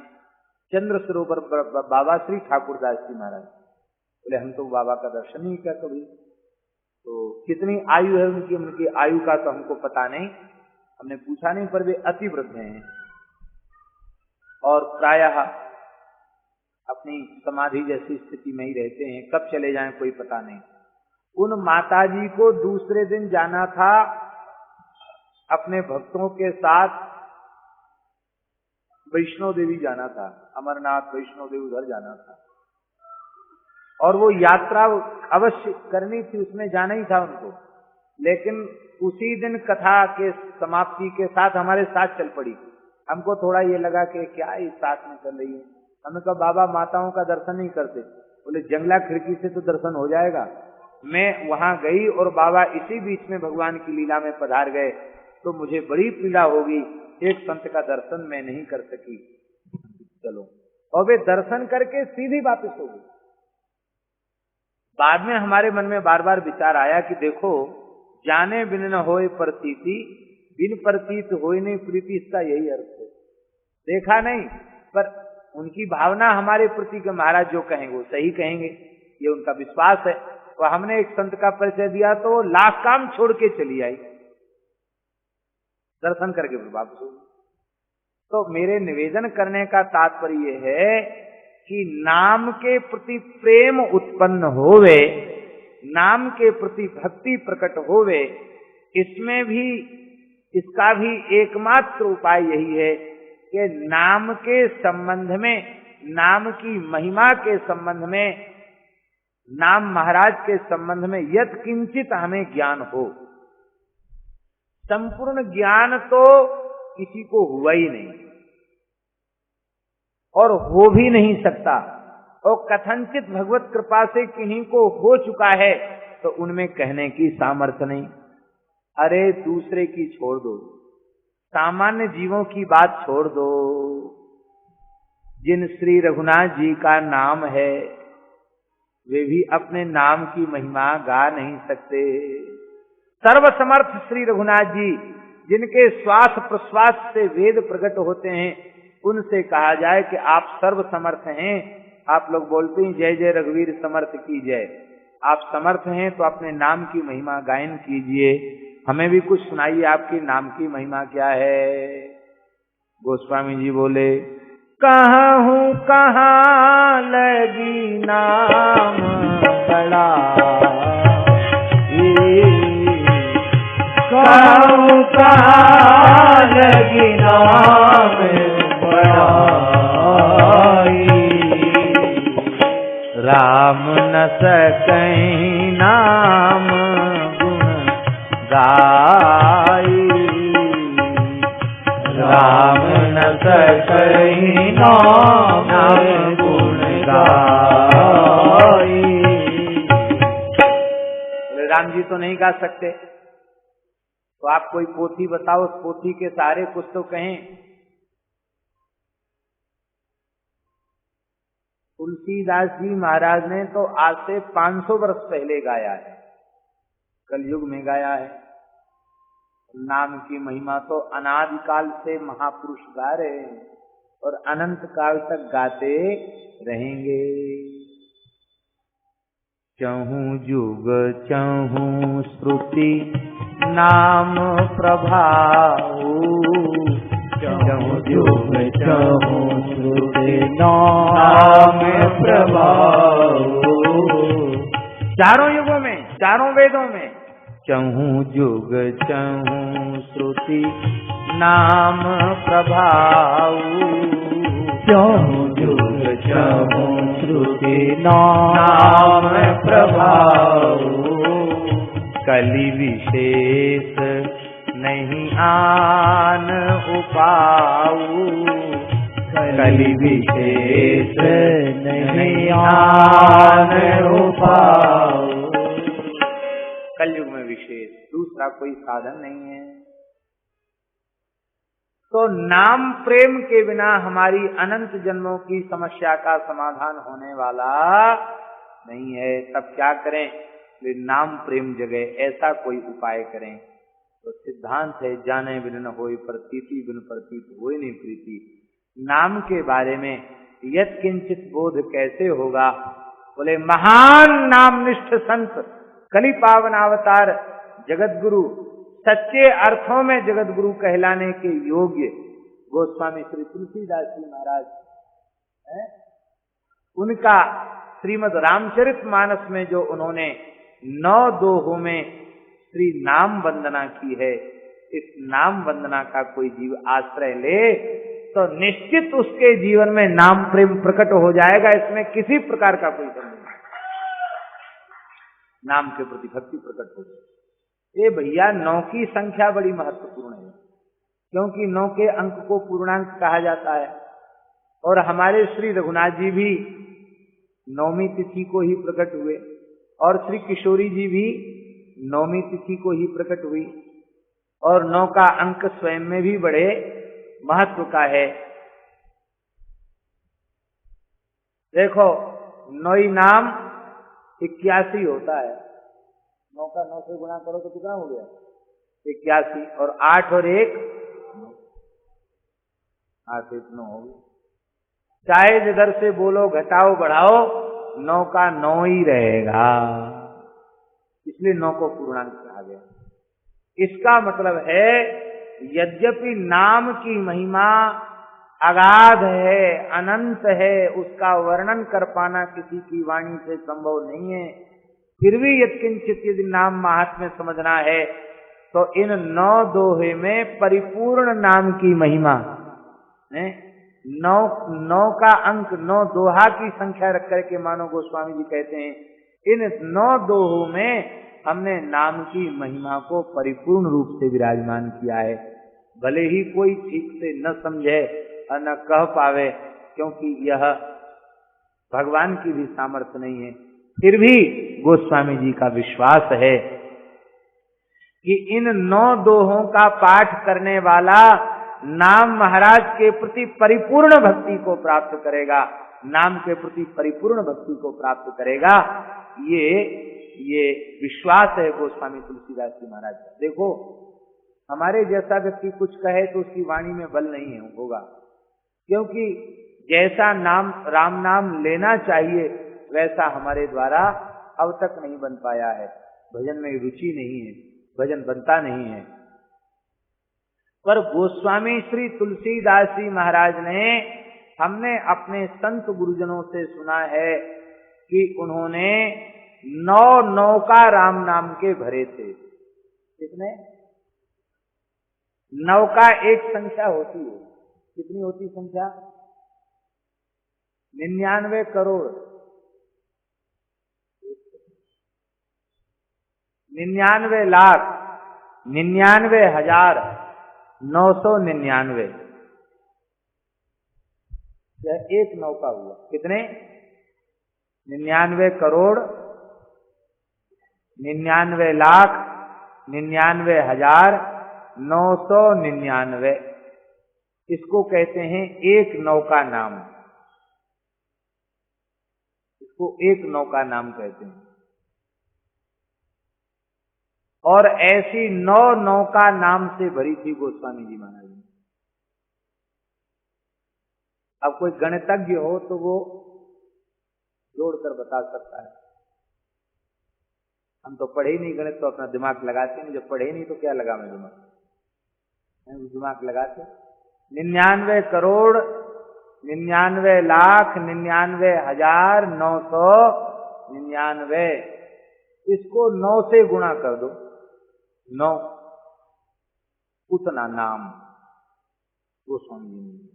चंद्र सरोवर बाबा श्री ठाकुरदास जी महाराज। बोले हम तो बाबा का दर्शन नहीं किया कभी, तो कितनी आयु है उनकी आयु का तो हमको पता नहीं, हमने पूछा नहीं, पर वे अति वृद्ध हैं और प्रायः अपनी समाधि जैसी स्थिति में ही रहते हैं, कब चले जाएं कोई पता नहीं। उन माताजी को दूसरे दिन जाना था अपने भक्तों के साथ वैष्णो देवी जाना था, अमरनाथ वैष्णो देवी उधर जाना था, और वो यात्रा अवश्य करनी थी, उसमें जाना ही था उनको। लेकिन उसी दिन कथा के समाप्ति के साथ हमारे साथ चल पड़ी। हमको थोड़ा ये लगा कि क्या इस साथ में चल रही है। हमने कहा बाबा माताओं का दर्शन नहीं करते। बोले जंगला खिड़की से तो दर्शन हो जाएगा। मैं वहां गई और बाबा इसी बीच में भगवान की लीला में पधार गए, तो मुझे बड़ी पीड़ा होगी, एक संत का दर्शन मैं नहीं कर सकी। चलो, और वे दर्शन करके सीधी वापस हो गई। बाद में हमारे मन में बार बार विचार आया कि देखो, जाने बिन न होए प्रतीति, बिन प्रतीत होए नहीं प्रीति, इसका यही अर्थ है। देखा नहीं, पर उनकी भावना हमारे प्रति के महाराज जो कहेंगे वो सही कहेंगे, ये उनका विश्वास है। और हमने एक संत का परिचय दिया तो लाख काम छोड़ के चली आई, दर्शन करके वापस हो। तो मेरे निवेदन करने का तात्पर्य है कि नाम के प्रति प्रेम उत्पन्न होवे, नाम के प्रति भक्ति प्रकट होवे, इसमें भी, इसका भी एकमात्र उपाय यही है कि नाम के संबंध में नाम की महिमा के संबंध में, नाम महाराज के संबंध में यत् किंचित हमें ज्ञान हो। संपूर्ण ज्ञान तो किसी को हुआ ही नहीं और हो भी नहीं सकता, और कथनचित भगवत कृपा से किन्हीं को हो चुका है तो उनमें कहने की सामर्थ्य नहीं। अरे दूसरे की छोड़ दो, सामान्य जीवों की बात छोड़ दो। जिन श्री रघुनाथ जी का नाम है वे भी अपने नाम की महिमा गा नहीं सकते। सर्वसमर्थ श्री रघुनाथ जी, जिनके श्वास प्रश्वास से वेद प्रकट होते हैं, उनसे कहा जाए कि आप सर्वसमर्थ हैं। आप लोग बोलते हैं जय जय रघुवीर समर्थ की जय। आप समर्थ हैं तो अपने नाम की महिमा गायन कीजिए, हमें भी कुछ सुनाइए, आपके नाम की महिमा क्या है। गोस्वामी जी बोले, कहूँ कहाँ लगी नाम बड़ा, कहूँ कहाँ लगी नाम बड़ा, राम न सकहीं नाम गुण गाई, राम न सकहीं नाम गुण गाई। राम जी तो नहीं गा सकते, तो आप कोई पोथी बताओ, उस पोथी के सहारे कुछ तो कहें। तुलसीदास जी महाराज ने तो आज से 500 वर्ष पहले गाया है, कलयुग में गाया है। नाम की महिमा तो अनादिकाल से महापुरुष गा रहे हैं और अनंत काल तक गाते रहेंगे। चहु जुग चहु श्रुति नाम प्रभाऊ, चहु जुग चहु श्रुति नाम प्रभाऊ। चारों युगों में, चारों वेदों में चहु जुग चहु श्रुति नाम प्रभाऊ, चहु जुग चहु श्रुति नाम प्रभाऊ। कलि विशेष नहीं आन उपाऊ, कलि विशेष नहीं आन उपाऊ। कलयुग में विशेष दूसरा कोई साधन नहीं है। तो नाम प्रेम के बिना हमारी अनंत जन्मों की समस्या का समाधान होने वाला नहीं है। तब क्या करें? वे नाम प्रेम जगह ऐसा कोई उपाय करें। तो सिद्धांत है, जाने बिन न होय प्रतीति, बिन प्रतीत होय नहीं प्रीति। नाम के बारे में यत् किंचित बोध कैसे होगा? बोले महान नामनिष्ठ संत, कलि पावन अवतार जगत गुरु, सच्चे अर्थों में जगत गुरु कहलाने के योग्य गोस्वामी श्री तुलसीदास जी महाराज है। उनका श्रीमद् रामचरित मानस में जो उन्होंने 9 दोहों में श्री नाम वंदना की है, इस नाम वंदना का कोई जीव आश्रय ले तो निश्चित उसके जीवन में नाम प्रेम प्रकट हो जाएगा। इसमें किसी प्रकार का कोई संदेह नहीं, नाम के प्रति भक्ति प्रकट हो जाए। ये भैया 9 की संख्या बड़ी महत्वपूर्ण है, क्योंकि 9 के अंक को पूर्णांक कहा जाता है। और हमारे श्री रघुनाथ जी भी 9वीं तिथि को ही प्रकट हुए, और श्री किशोरी जी भी 9वीं तिथि को ही प्रकट हुई। और 9 का अंक स्वयं में भी बड़े महत्व का है। देखो 9 नाम 81 होता है। 9 का 9 से गुणा करो तो कितना हो गया? 81। और 8 और 1 8 1 9 हो गया। चाहे जिधर से बोलो, घटाओ बढ़ाओ, 9 का 9 ही रहेगा, इसलिए 9 को पूर्णांक कहा गया। इसका मतलब है यद्यपि नाम की महिमा अगाध है, अनंत है, उसका वर्णन कर पाना किसी की वाणी से संभव नहीं है, फिर भी यत्किंचित यदि नाम महात्म्य समझना है तो इन 9 दोहे में परिपूर्ण नाम की महिमा है। 9 का अंक 9 दोहा की संख्या रख करके मानो गोस्वामी जी कहते हैं इन 9 दोहों में हमने नाम की महिमा को परिपूर्ण रूप से विराजमान किया है। भले ही कोई ठीक से न समझे और न कह पावे, क्योंकि यह भगवान की भी सामर्थ्य नहीं है, फिर भी गोस्वामी जी का विश्वास है कि इन 9 दोहों का पाठ करने वाला नाम महाराज के प्रति परिपूर्ण भक्ति को प्राप्त करेगा, नाम के प्रति परिपूर्ण भक्ति को प्राप्त करेगा। ये विश्वास है गोस्वामी तुलसीदास जी महाराज का। देखो, हमारे जैसा व्यक्ति कुछ कहे तो उसकी वाणी में बल नहीं है होगा, क्योंकि जैसा नाम राम नाम लेना चाहिए वैसा हमारे द्वारा अब तक नहीं बन पाया है। भजन में रुचि नहीं है, भजन बनता नहीं है। पर गोस्वामी श्री तुलसीदास जी महाराज ने, हमने अपने संत गुरुजनों से सुना है कि उन्होंने 9 नौका राम नाम के भरे थे। कितने? 9 का एक संख्या होती है। कितनी होती संख्या? 99 करोड़ 99 लाख 99,999। यह एक नौका हुआ। कितने? 99 करोड़ 99 लाख 99,999। इसको कहते हैं एक नौका नाम। इसको एक नौका नाम कहते हैं। और ऐसी 9 नौका नाम से भरी थी गोस्वामी जी महाराज ने। अब कोई गणितज्ञ हो तो वो जोड़कर बता सकता है। हम तो पढ़े ही नहीं गणित, तो अपना दिमाग लगाते नहीं। जब पढ़े ही नहीं तो क्या लगा मैं दिमाग लगाते। 99 करोड़ 99 लाख 99,999। इसको 9 से गुणा कर दो। 9 उतना नाम गोस्वामी जी ने।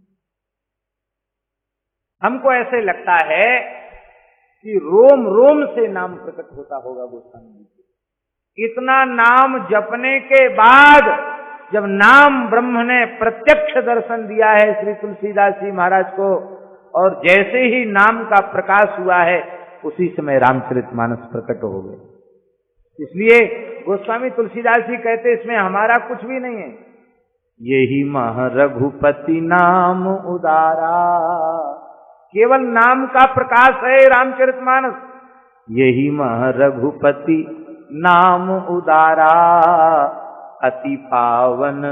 हमको ऐसे लगता है कि रोम रोम से नाम प्रकट होता होगा गोस्वामी जी से। इतना नाम जपने के बाद जब नाम ब्रह्म ने प्रत्यक्ष दर्शन दिया है श्री तुलसीदास जी महाराज को, और जैसे ही नाम का प्रकाश हुआ है उसी समय रामचरितमानस प्रकट हो गए। इसलिए गोस्वामी तुलसीदास जी कहते इसमें हमारा कुछ भी नहीं है। यही मह रघुपति नाम उदारा, केवल नाम का प्रकाश है रामचरितमानस। यही मह रघुपति नाम उदारा, अति पावन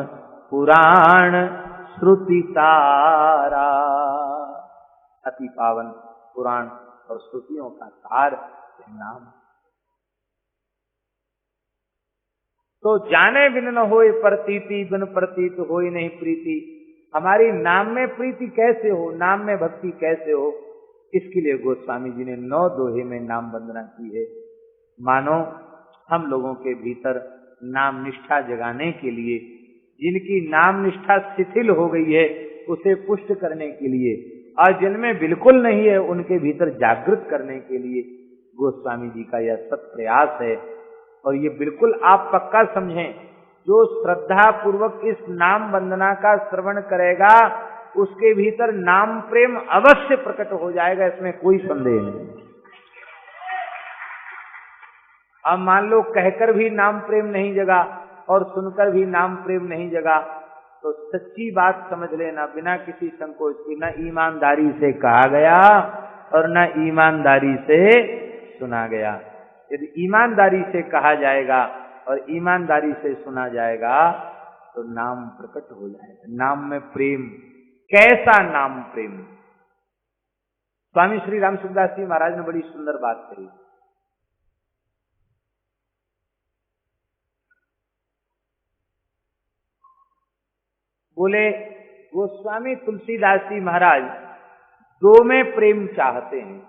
पुराण श्रुति सारा। अति पावन पुराण और श्रुतियों का सार नाम। तो जाने बिन न होए प्रतीति, बिन प्रतीत होए नहीं प्रीति। हमारी नाम में प्रीति कैसे हो, नाम में भक्ति कैसे हो, इसके लिए गोस्वामी जी ने 9 दोहे में नाम वंदना की है। मानो हम लोगों के भीतर नाम निष्ठा जगाने के लिए, जिनकी नाम निष्ठा शिथिल हो गई है उसे पुष्ट करने के लिए, और जिनमें बिल्कुल नहीं है उनके भीतर जागृत करने के लिए गोस्वामी जी का यह सत प्रयास है। और ये बिल्कुल आप पक्का समझें, जो श्रद्धा पूर्वक इस नाम वंदना का श्रवण करेगा उसके भीतर नाम प्रेम अवश्य प्रकट हो जाएगा, इसमें कोई संदेह नहीं। अब मान लो कहकर भी नाम प्रेम नहीं जगा और सुनकर भी नाम प्रेम नहीं जगा, तो सच्ची बात समझ लेना, बिना किसी संकोच के, न ईमानदारी से कहा गया और न ईमानदारी से सुना गया। यदि ईमानदारी से कहा जाएगा और ईमानदारी से सुना जाएगा तो नाम प्रकट हो जाएगा। नाम में प्रेम, कैसा नाम प्रेम। स्वामी श्री राम सुखदास जी महाराज ने बड़ी सुंदर बात कही। बोले गोस्वामी तुलसीदास जी महाराज 2 में प्रेम चाहते हैं,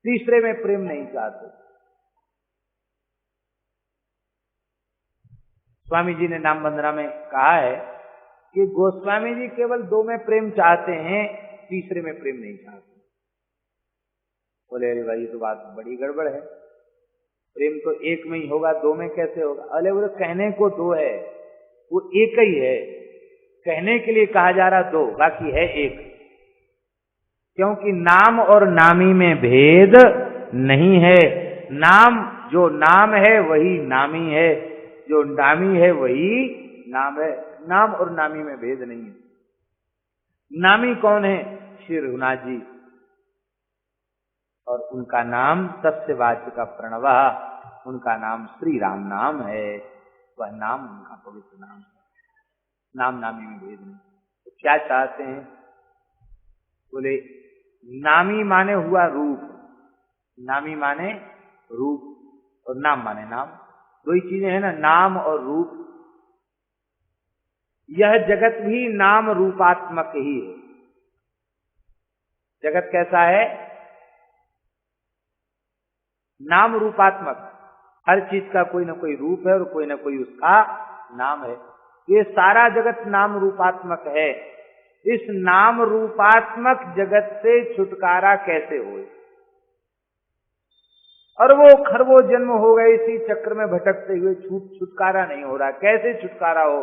तीसरे में प्रेम नहीं चाहते। स्वामी जी ने नाम वंदना में कहा है कि गोस्वामी जी केवल दो में प्रेम चाहते हैं, तीसरे में प्रेम नहीं चाहते। बोले अरे भाई ये तो बात बड़ी गड़बड़ है, प्रेम तो एक में ही होगा, दो में कैसे होगा? अरे बोले कहने को दो है, वो एक ही है, कहने के लिए कहा जा रहा दो, बाकी है एक। क्योंकि नाम और नामी में भेद नहीं है। नाम जो नाम है वही नामी है, जो नामी है वही नाम है। नाम और नामी में भेद नहीं है। नामी कौन है? श्री रघुनाथ जी, और उनका नाम तस्यवाच्य का प्रणव, उनका नाम श्री राम नाम है। वह नाम उनका पवित्र नाम है। नाम नामी में भेद नहीं। तो क्या चाहते हैं? बोले नामी माने हुआ रूप, नामी माने रूप और नाम माने नाम, दो ही चीजें हैं ना, नाम और रूप। यह जगत भी नाम रूपात्मक ही है। जगत कैसा है? नाम रूपात्मक, हर चीज का कोई ना कोई रूप है और कोई ना कोई उसका नाम है। ये सारा जगत नाम रूपात्मक है। इस नाम रूपात्मक जगत से छुटकारा कैसे होए? और वो खरबों जन्म हो गए इसी चक्र में भटकते हुए, छुटकारा नहीं हो रहा। कैसे छुटकारा हो?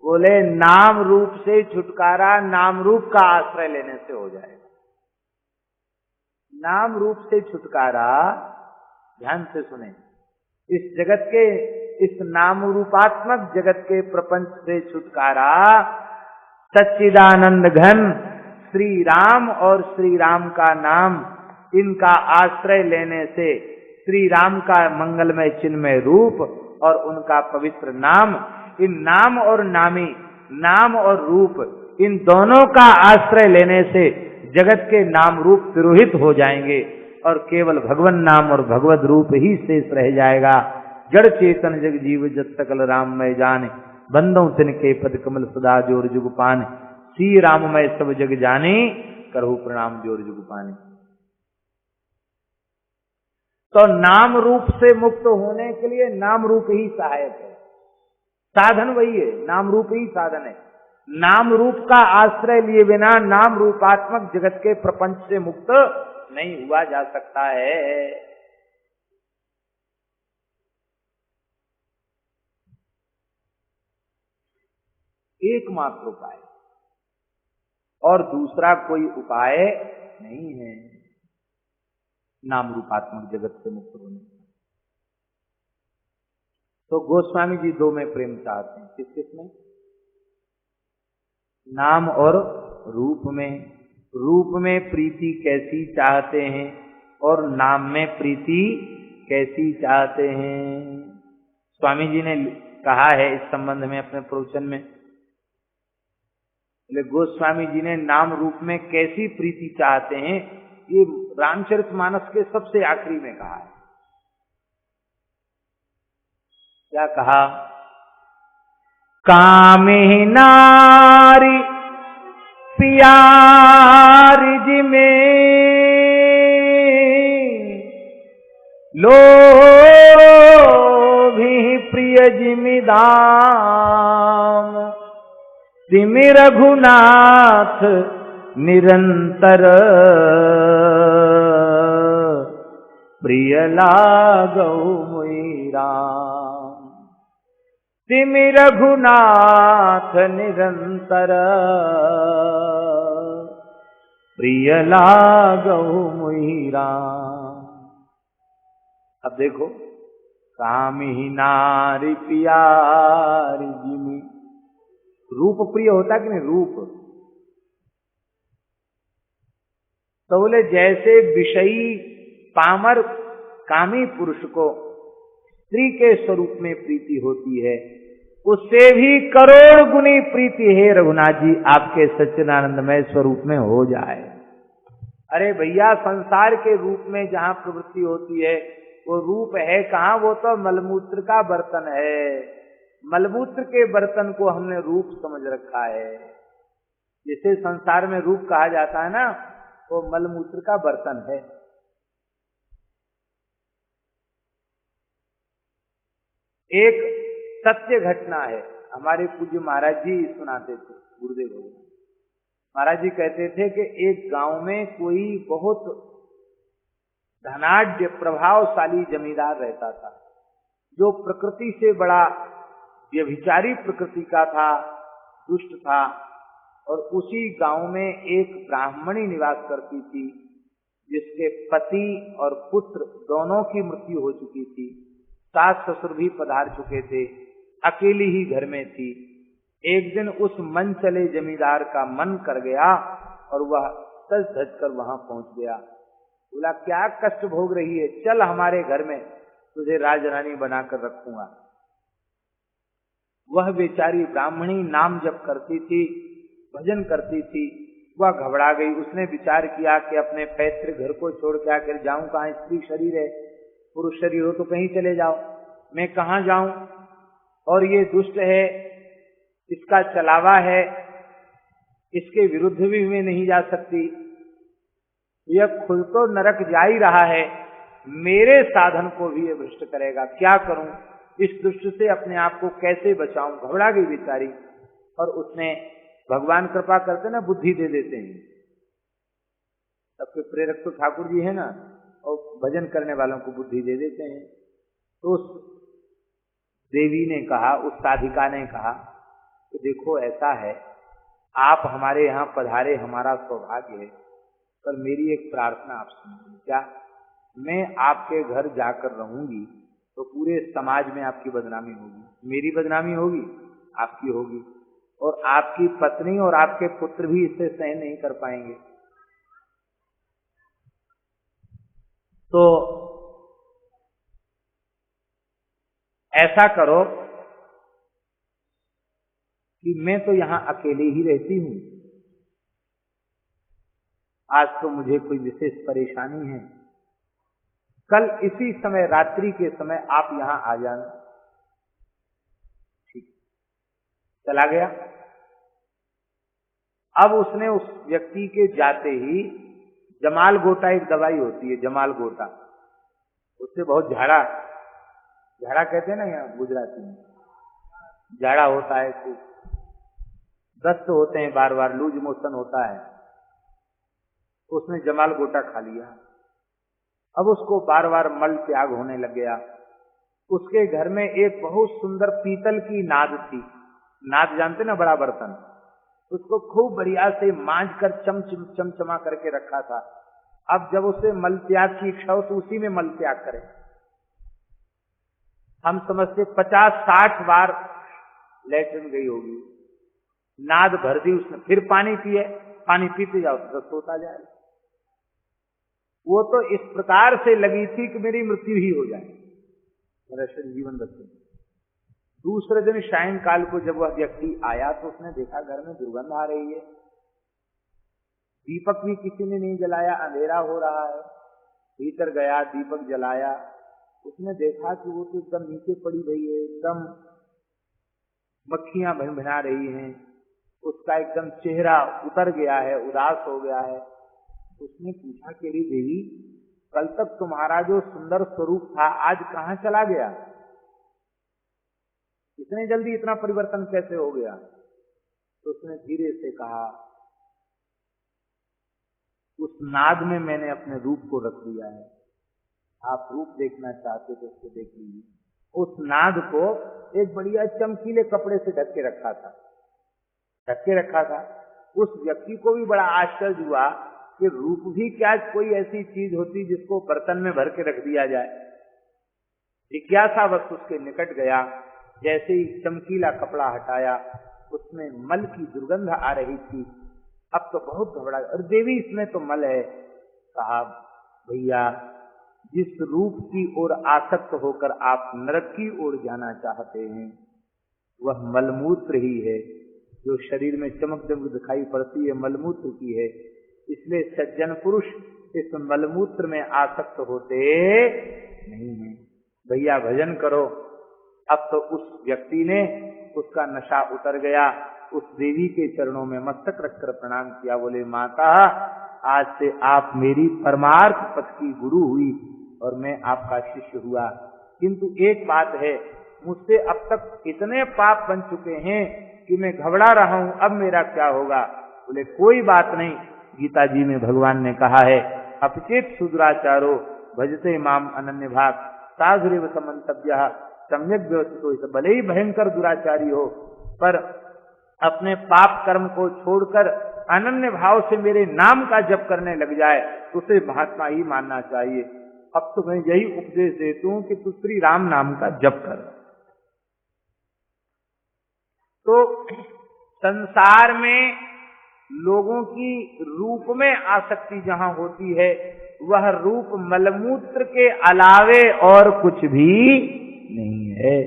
बोले नाम रूप से छुटकारा नाम रूप का आश्रय लेने से हो जाएगा। नाम रूप से छुटकारा, ध्यान से सुने, इस जगत के, इस नाम रूपात्मक जगत के प्रपंच से छुटकारा सच्चिदानंद घन श्री राम और श्री राम का नाम, इनका आश्रय लेने से श्री राम का मंगलमय चिन्मय रूप और उनका पवित्र नाम, इन नाम और नामी, नाम और रूप, इन दोनों का आश्रय लेने से जगत के नाम रूप तिरोहित हो जाएंगे और केवल भगवन नाम और भगवत रूप ही शेष रह जाएगा। जड़ चेतन जग जीव जत सकल राममय जाने, बंदों तिनके पद कमल सदा जोर जुग पाने, श्री राममय सब जग जाने, करहु प्रणाम जोर जुग पाने। तो नाम रूप से मुक्त होने के लिए नाम रूप ही सहायक है, साधन वही है, नाम रूप ही साधन है। नाम रूप का आश्रय लिए बिना नाम रूपात्मक जगत के प्रपंच से मुक्त नहीं हुआ जा सकता है। एकमात्र उपाय और दूसरा कोई उपाय नहीं है नाम रूपात्मक जगत से मुक्त होने। तो गोस्वामी जी दो में प्रेम चाहते हैं, किस किस में? नाम और रूप में। रूप में प्रीति कैसी चाहते हैं और नाम में प्रीति कैसी चाहते हैं? स्वामी जी ने कहा है इस संबंध में अपने प्रवचन में, गोस्वामी जी ने नाम रूप में कैसी प्रीति चाहते हैं ये रामचरितमानस के सबसे आखिरी में कहा है। क्या कहा? कामिनी नारी प्यारी जी में लोभी प्रिय जिमिदाम, तिमि रघुनाथ निरंतर प्रिय लागौ मोहि राम। तिमि रघुनाथ निरंतर प्रिय लागौ मोहि राम। अब देखो, कामिनी नारी प्यारी जिमि, रूप प्रिय होता कि नहीं? रूप तो बोले जैसे विषयी पामर कामी पुरुष को स्त्री के स्वरूप में प्रीति होती है, उससे भी करोड़ गुनी प्रीति है रघुनाथ जी आपके सच्चिदानंदमय स्वरूप में हो जाए। अरे भैया, संसार के रूप में जहां प्रवृत्ति होती है वो रूप है कहाँ? वो तो मलमूत्र का बर्तन है। मलमूत्र के बर्तन को हमने रूप समझ रखा है। जिसे संसार में रूप कहा जाता है ना, वो मलमूत्र का बर्तन है। एक सत्य घटना है, हमारे पूज्य महाराज जी सुनाते थे, गुरुदेव भगवान महाराज जी कहते थे कि एक गांव में कोई बहुत धनाढ्य प्रभावशाली जमींदार रहता था, जो प्रकृति से बड़ा व्यभिचारी प्रकृति का था, दुष्ट था। और उसी गांव में एक ब्राह्मणी निवास करती थी, जिसके पति और पुत्र दोनों की मृत्यु हो चुकी थी, सास ससुर भी पधार चुके थे, अकेली ही घर में थी। एक दिन उस मन चले जमींदार का मन कर गया और वह सज धज कर वहां पहुंच गया। बोला, क्या कष्ट भोग रही है, चल हमारे घर में, तुझे राजरानी बनाकर रखूंगा। वह बेचारी ब्राह्मणी नाम जप करती थी, भजन करती थी, वह घबरा गई। उसने विचार किया कि अपने पैतृक घर को छोड़ के आकर जाऊं कहां, स्त्री शरीर है, पुरुष शरीर हो तो कहीं चले जाओ, मैं कहां जाऊं, और ये दुष्ट है, इसका चलावा है, इसके विरुद्ध भी मैं नहीं जा सकती, यह खुद तो नरक जा ही रहा है, मेरे साधन को भी ये भ्रष्ट करेगा, क्या करूं, इस दुष्ट से अपने आप को कैसे बचाऊं। घबरा गई बेचारी। और उसने, भगवान कृपा करते ना, बुद्धि दे देते हैं, सबके प्रेरक तो ठाकुर जी है ना, और भजन करने वालों को बुद्धि दे देते हैं। तो उस देवी ने कहा, उस साधिका ने कहा कि देखो ऐसा है, आप हमारे यहाँ पधारे, हमारा सौभाग्य है, पर मेरी एक प्रार्थना आप सुनिए। क्या? मैं आपके घर जाकर रहूंगी तो पूरे समाज में आपकी बदनामी होगी, मेरी बदनामी होगी, आपकी होगी, और आपकी पत्नी और आपके पुत्र भी इससे सहन नहीं कर पाएंगे। तो ऐसा करो कि मैं तो यहां अकेले ही रहती हूं, आज तो मुझे कोई विशेष परेशानी है, कल इसी समय, रात्रि के समय आप यहां आ जाना। ठीक, चला गया। अब उसने उस व्यक्ति के जाते ही, जमाल गोटा एक दवाई होती है, जमाल गोटा, उससे बहुत झाड़ा कहते हैं ना यहाँ गुजराती में, झाड़ा होता है, खूब दस्त होते हैं, बार बार लूज मोशन होता है, उसने जमाल गोटा खा लिया। अब उसको बार बार मल त्याग होने लग गया। उसके घर में एक बहुत सुंदर पीतल की नाद थी, नाद जानते ना, बड़ा बर्तन, उसको खूब बढ़िया से मांझ कर चमचमा करके रखा था। अब जब उसे मल त्याग की इच्छा हो तो उसी में मल त्याग करे। हम समझते 50-60 बार लेटरिन गई होगी, नाद भर दी उसने, फिर पानी पिए, पानी पीते जाओ तो दस्त होता जाए। वो तो इस प्रकार से लगी थी कि मेरी मृत्यु ही हो जाए, मेरा शरीर जीवन बचे। दूसरे दिन सायंकाल को जब वह व्यक्ति आया तो उसने देखा घर में दुर्गंध आ रही है, दीपक भी किसी ने नहीं जलाया, अंधेरा हो रहा है। भीतर गया, दीपक जलाया, उसने देखा कि वो तो एकदम नीचे पड़ी हुई है, एकदम मक्खियां भिनभिना रही हैं, उसका एकदम चेहरा उतर गया है, उदास हो गया है। उसने पूछा कि अरे देवी, कल तक तुम्हारा जो सुंदर स्वरूप था आज कहाँ चला गया, इतने जल्दी इतना परिवर्तन कैसे हो गया? तो उसने धीरे से कहा, उस नाद में मैंने अपने रूप को रख दिया है, आप रूप देखना चाहते तो उसको देख लीजिए। उस नाद को एक बढ़िया चमकीले कपड़े से ढक के रखा था। उस व्यक्ति को भी बड़ा आश्चर्य हुआ कि रूप भी क्या कोई ऐसी चीज होती जिसको बर्तन में भर के रख दिया जाए। जिज्ञासावश उसके निकट गया, जैसे ही चमकीला कपड़ा हटाया उसमें मल की दुर्गंध आ रही थी। अब तो बहुत घबरा, अरे देवी इसमें तो मल है। कहा, भैया जिस रूप की ओर आसक्त होकर आप नरक की ओर जाना चाहते हैं वह मलमूत्र ही है, जो शरीर में चमक दमक दिखाई पड़ती है मलमूत्र की है। इसलिए सज्जन पुरुष इस मलमूत्र में आसक्त होते नहीं हैं। भैया भजन करो। अब तो उस व्यक्ति ने, उसका नशा उतर गया, उस देवी के चरणों में मस्तक रखकर प्रणाम किया। बोले, माता आज से आप मेरी परमार्थ पथ की गुरु हुई और मैं आपका शिष्य हुआ, किंतु एक बात है, मुझसे अब तक इतने पाप बन चुके हैं कि मैं घबरा रहा हूं, अब मेरा क्या होगा। बोले कोई बात नहीं, गीता जी में भगवान ने कहा है अपचेत सुदुराचारो भजते माम अनन्य भाग साधुरेव समन्तव्य सम्यक व्यवस्थितो। भले ही भयंकर दुराचारी हो पर अपने पाप कर्म को छोड़कर अनन्य भाव से मेरे नाम का जप करने लग जाए तो उसे महात्मा ही मानना चाहिए। अब तो मैं यही उपदेश देता हूं कि तू श्री राम नाम का जप कर। तो संसार में लोगों की रूप में आसक्ति जहां होती है वह रूप मलमूत्र के अलावे और कुछ भी नहीं है।